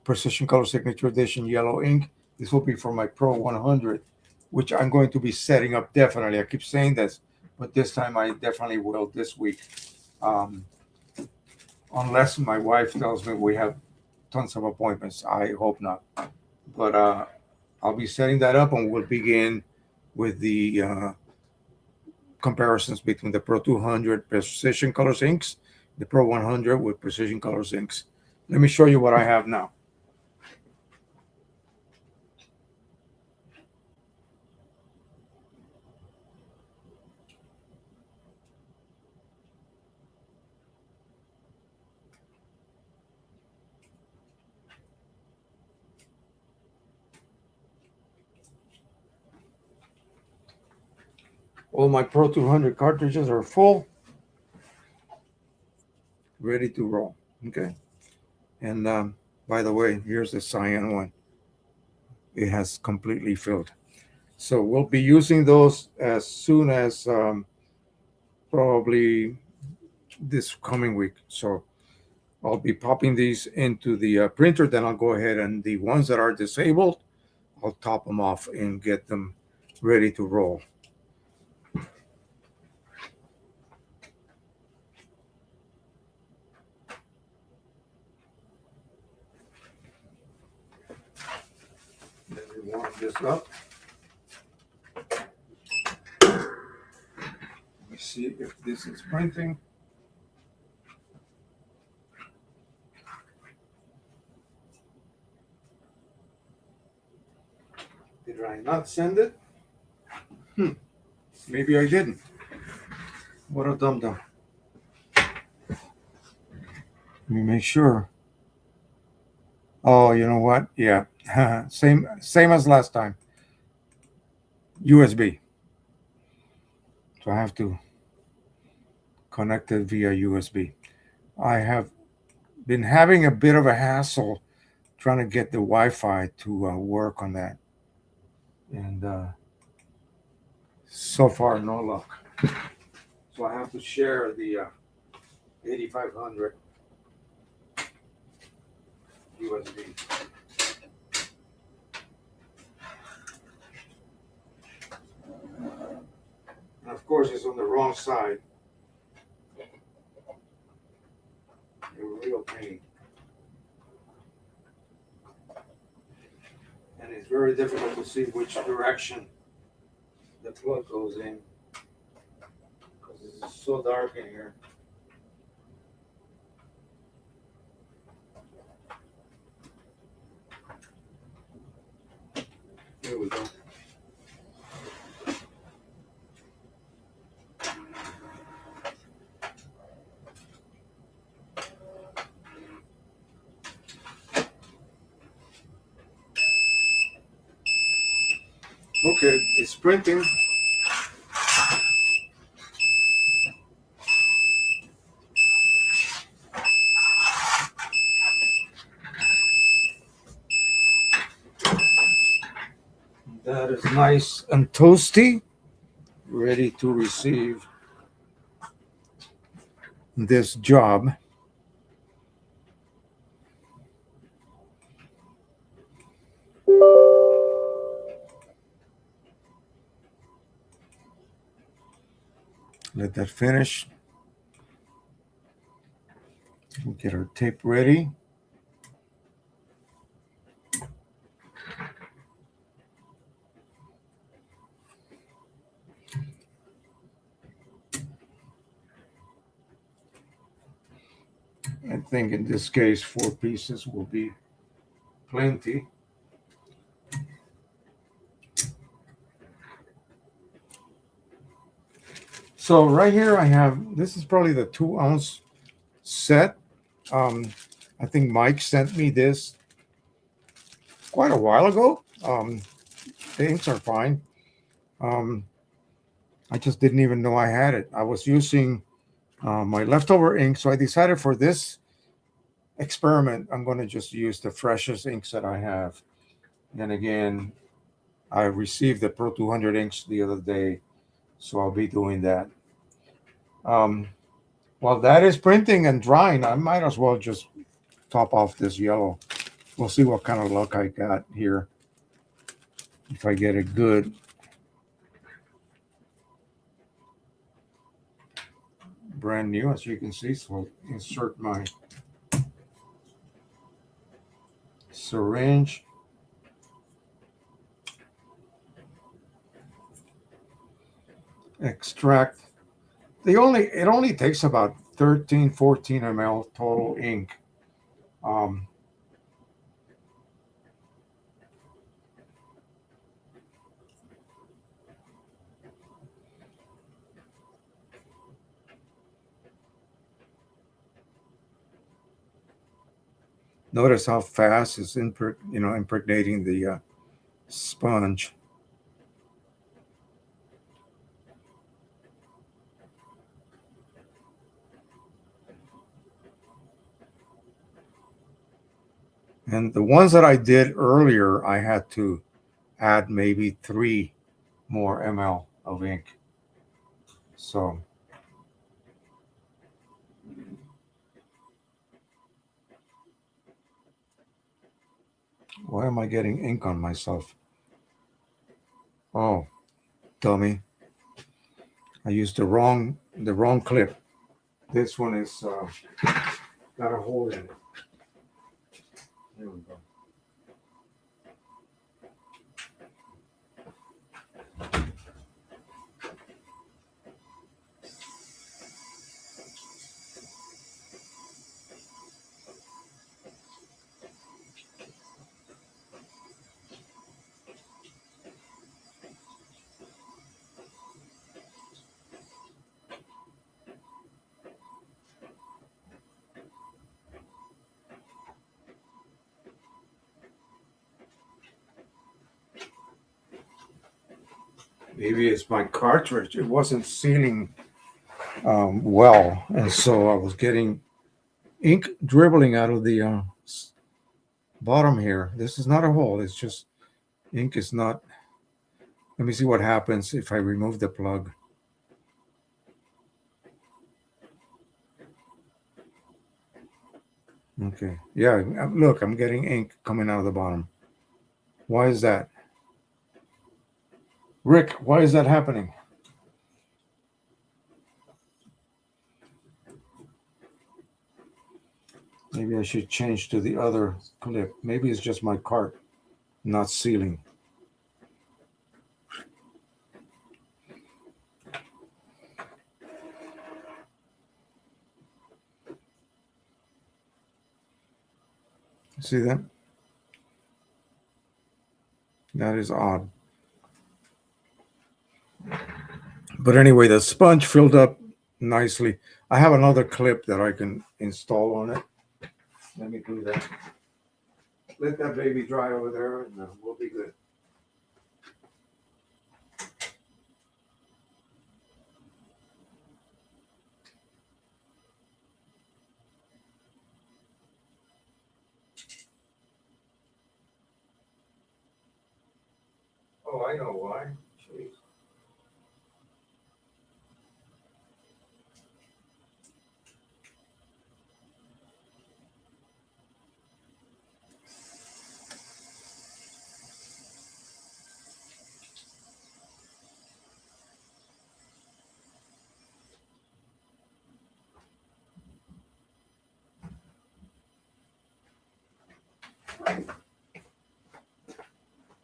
Precision Color Signature Edition yellow ink. This will be for my Pro 100, which I'm going to be setting up definitely. I keep saying this, but this time I definitely will this week. Unless my wife tells me we have tons of appointments. I hope not. But I'll be setting that up, and we'll begin with the comparisons between the Pro 200 Precision Colors inks, the Pro 100 with Precision Colors inks. Let me show you what I have now. All my Pro 200 cartridges are full, ready to roll. Okay. And by the way, here's the cyan one. It has completely filled. So we'll be using those as soon as probably this coming week. So I'll be popping these into the printer. Then I'll go ahead and the ones that are disabled, I'll top them off and get them ready to roll. Let me warm this up. Let me see if this is printing. Did I not send it? Maybe I didn't. What a dum-dum. Let me make sure. Oh, you know what? Yeah. same as last time. USB. So I have to connect it via USB. I have been having a bit of a hassle trying to get the Wi-Fi to work on that. And so far, no luck. So I have to share the 8500 USB. And of course, it's on the wrong side. A real pain. And it's very difficult to see which direction the plug goes in because it's so dark in here. Here we go. Okay, it's printing. That is nice and toasty, ready to receive this job. Let that finish. We'll get our tape ready. I think in this case, 4 pieces will be plenty. So right here I have, this is probably the 2-ounce set. I think Mike sent me this quite a while ago. The inks are fine. I just didn't even know I had it. I was using my leftover ink, so I decided for this experiment, I'm going to just use the freshest inks that I have. And again, I received the Pro 200 inks the other day, so I'll be doing that. While that is printing and drying, I might as well just top off this yellow. We'll see what kind of luck I got here. If I get it good. Brand new, as you can see. So I'll insert my syringe. Extract. It only takes about 13, 14 ml total ink. Um, Notice how fast it's impregnating the sponge. And the ones that I did earlier, I had to add maybe 3 more ml of ink. So why am I getting ink on myself? Oh, dummy. I used the wrong clip. This one is got a hole in it. Here we go. Maybe it's my cartridge. It wasn't sealing well, and so I was getting ink dribbling out of the bottom here. This is not a hole. It's just ink is not. Let me see what happens if I remove the plug. Okay. Yeah. Look, I'm getting ink coming out of the bottom. Why is that? Rick, why is that happening? Maybe I should change to the other clip. Maybe it's just my cart not sealing. See that? That is odd. But anyway, the sponge filled up nicely. I have another clip that I can install on it. Let me do that. Let that baby dry over there, and we'll be good. Oh, I know why. Jeez.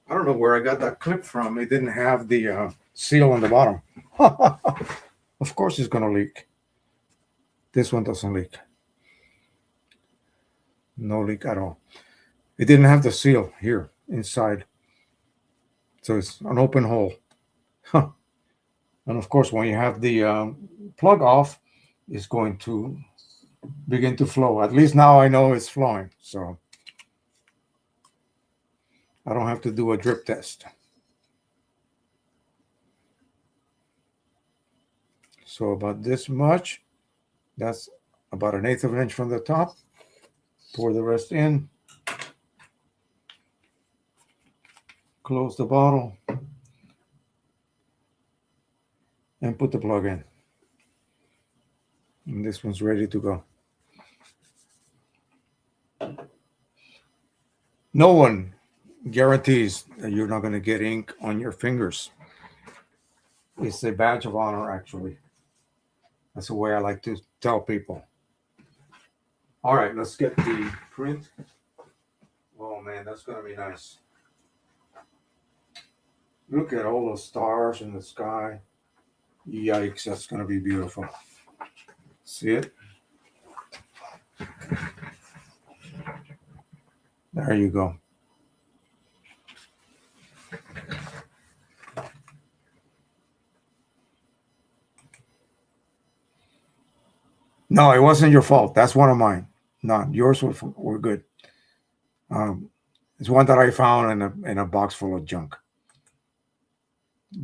I don't know where I got that clip from. It didn't have the seal on the bottom. Of course it's going to leak. This one doesn't leak. No leak at all. It didn't have the seal here inside. So it's an open hole. And of course, when you have the plug off, it's going to begin to flow. At least now I know it's flowing. So I don't have to do a drip test. So about this much. That's about 1/8 of an inch from the top. Pour the rest in. Close the bottle. And put the plug in. And this one's ready to go. No one guarantees that you're not going to get ink on your fingers. It's a badge of honor, actually. That's the way I like to tell people. All right, let's get the print. Oh man, that's going to be nice. Look at all those stars in the sky. Yikes, that's going to be beautiful. See it? There you go. No, it wasn't your fault. That's one of mine. None. Yours were good. It's one that I found in a box full of junk.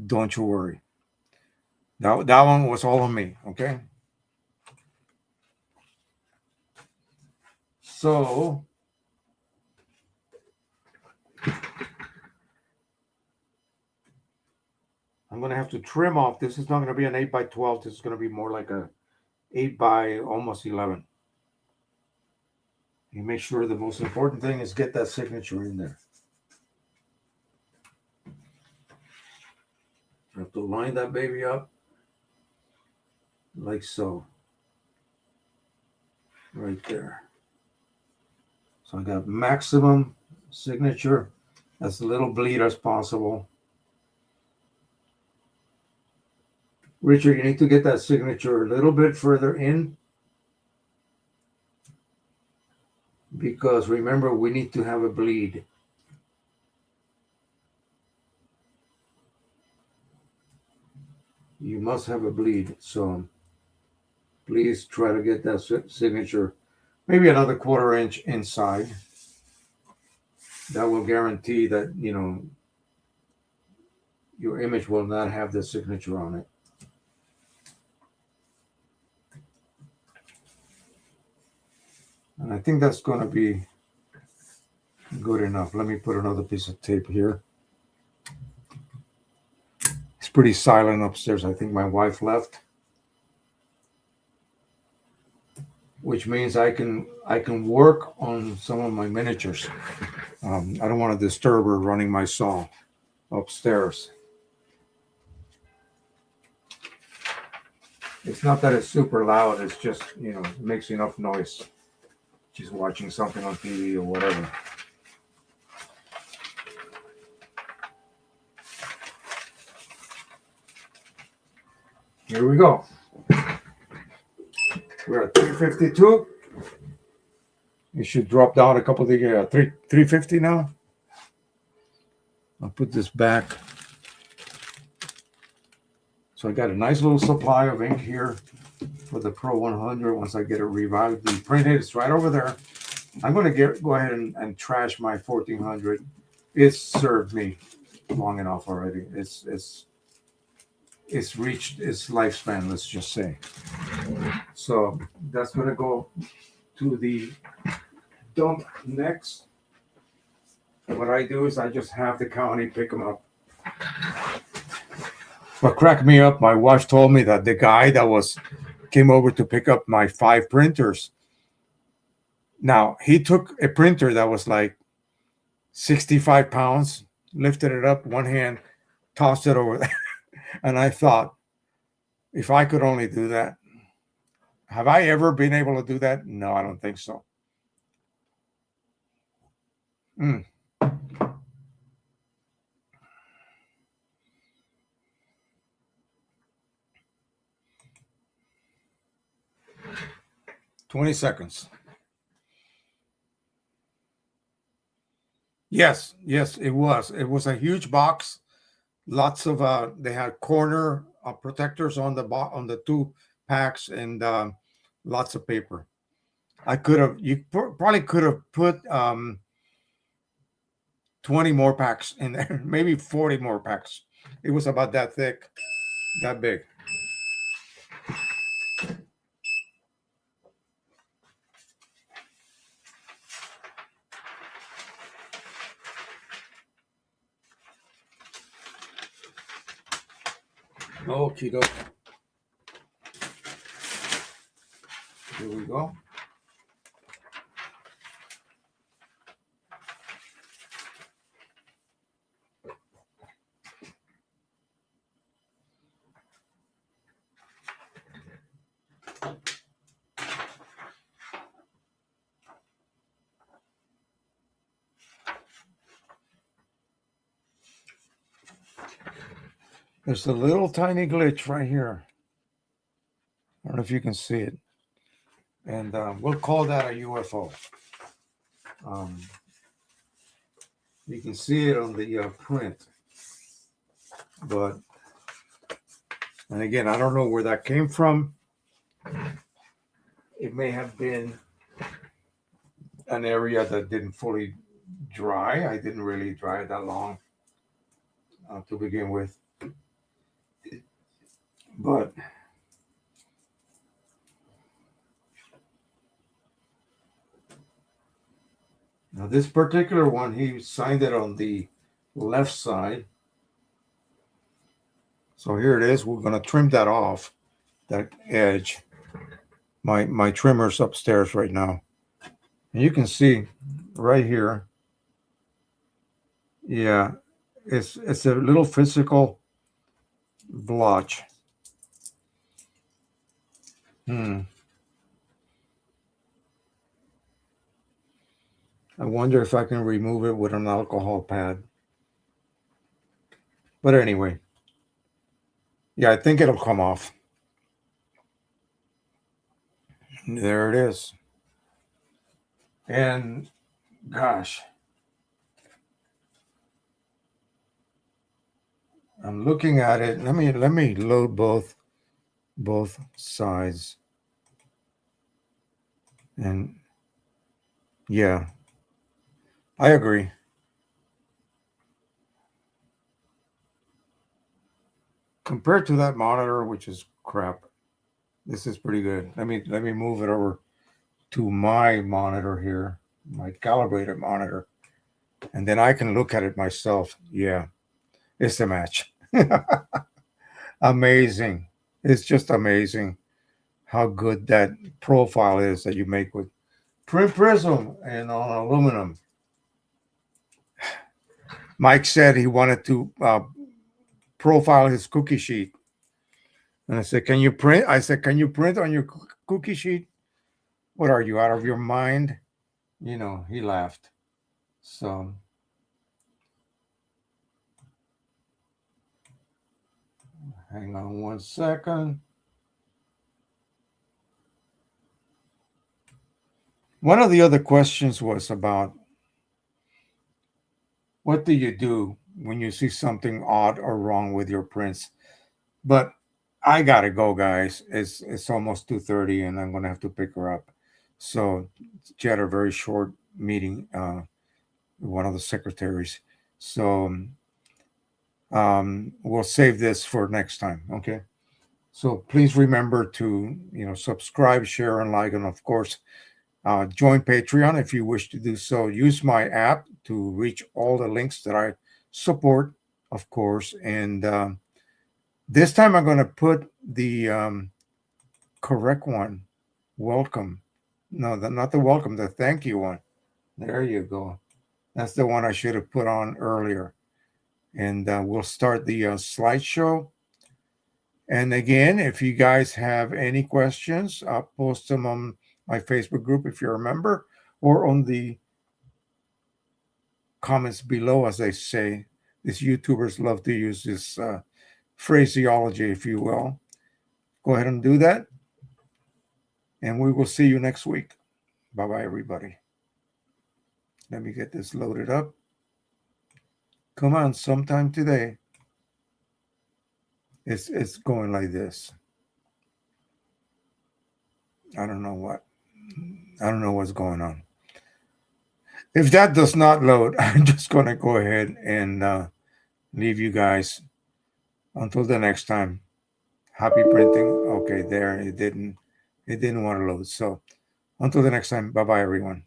Don't you worry. That one was all on me. Okay. So I'm going to have to trim off. This is not going to be an 8x12. This is going to be more like a 8 by almost 11. You make sure the most important thing is get that signature in there. I have to line that baby up like so. Right there. So I got maximum signature, as little bleed as possible. Richard, you need to get that signature a little bit further in, because remember, we need to have a bleed. You must have a bleed. So please try to get that signature maybe another 1/4 inch inside. That will guarantee that, your image will not have the signature on it. And I think that's going to be good enough. Let me put another piece of tape here. It's pretty silent upstairs. I think my wife left, which means I can work on some of my miniatures. I don't want to disturb her running my saw upstairs. It's not that it's super loud. It's just, it makes enough noise. She's watching something on TV or whatever. Here we go. We're at 352. You should drop down a couple of the 350 now. I'll put this back. So I got a nice little supply of ink here for the Pro 100. Once I get it revived and printed, it's right over there. I'm going to go ahead and trash my 1400. It's served me long enough already. It's reached its lifespan, let's just say. So that's going to go to the dump next. What I do is I just have the county pick them up. What cracked me up, my wife told me that the guy that came over to pick up my 5 printers. Now, he took a printer that was like 65 pounds, lifted it up one hand, tossed it over there. And I thought, if I could only do that. Have I ever been able to do that? No, I don't think so. 20 seconds. Yes, it was. It was a huge box. Lots of they had corner protectors on the 2 packs and lots of paper. You probably could have put 20 more packs in there, maybe 40 more packs. It was about that thick, that big. Okie doke. Here we go. There's a little tiny glitch right here. I don't know if you can see it. And we'll call that a UFO. You can see it on the print. But, and again, I don't know where that came from. It may have been an area that didn't fully dry. I didn't really dry it that long to begin with. But now this particular one, he signed it on the left side. So here it is. We're going to trim that off, that edge. My trimmer's upstairs right now. And you can see right here. Yeah, it's a little physical blotch. I wonder if I can remove it with an alcohol pad. But anyway, yeah, I think it'll come off. There it is. And gosh, I'm looking at it. Let me load both sides. And yeah, I agree. Compared to that monitor, which is crap, this is pretty good. Let me move it over to my monitor here, my calibrated monitor, and then I can look at it myself. Yeah, it's a match. Amazing. It's just amazing how good that profile is that you make with print prism and on aluminum. Mike said he wanted to profile his cookie sheet. And I said, can you print? I said, can you print on your cookie sheet? What are you, out of your mind? You know, he laughed. So hang on 1 second. One of the other questions was about what do you do when you see something odd or wrong with your prints. But I gotta go, guys. It's almost 2:30, and I'm gonna have to pick her up. So she had a very short meeting, with one of the secretaries. So we'll save this for next time. Okay. So please remember to subscribe, share, and like, and of course, join Patreon if you wish to do so. Use my app to reach all the links that I support, of course. And this time I'm going to put the correct one. Welcome. No, not the welcome, the thank you one. There you go. That's the one I should have put on earlier. And we'll start the slideshow. And again, if you guys have any questions, post them on my Facebook group if you're a member, or on the comments below, as they say. These YouTubers love to use this phraseology, if you will. Go ahead and do that, and we will see you next week. Bye bye, everybody. Let me get this loaded up. Come on, sometime today. It's going like this. I don't know what. I don't know what's going on. If that does not load, I'm just going to go ahead and leave you guys until the next time. Happy printing. Okay, there it didn't want to load. So until the next time, bye bye everyone.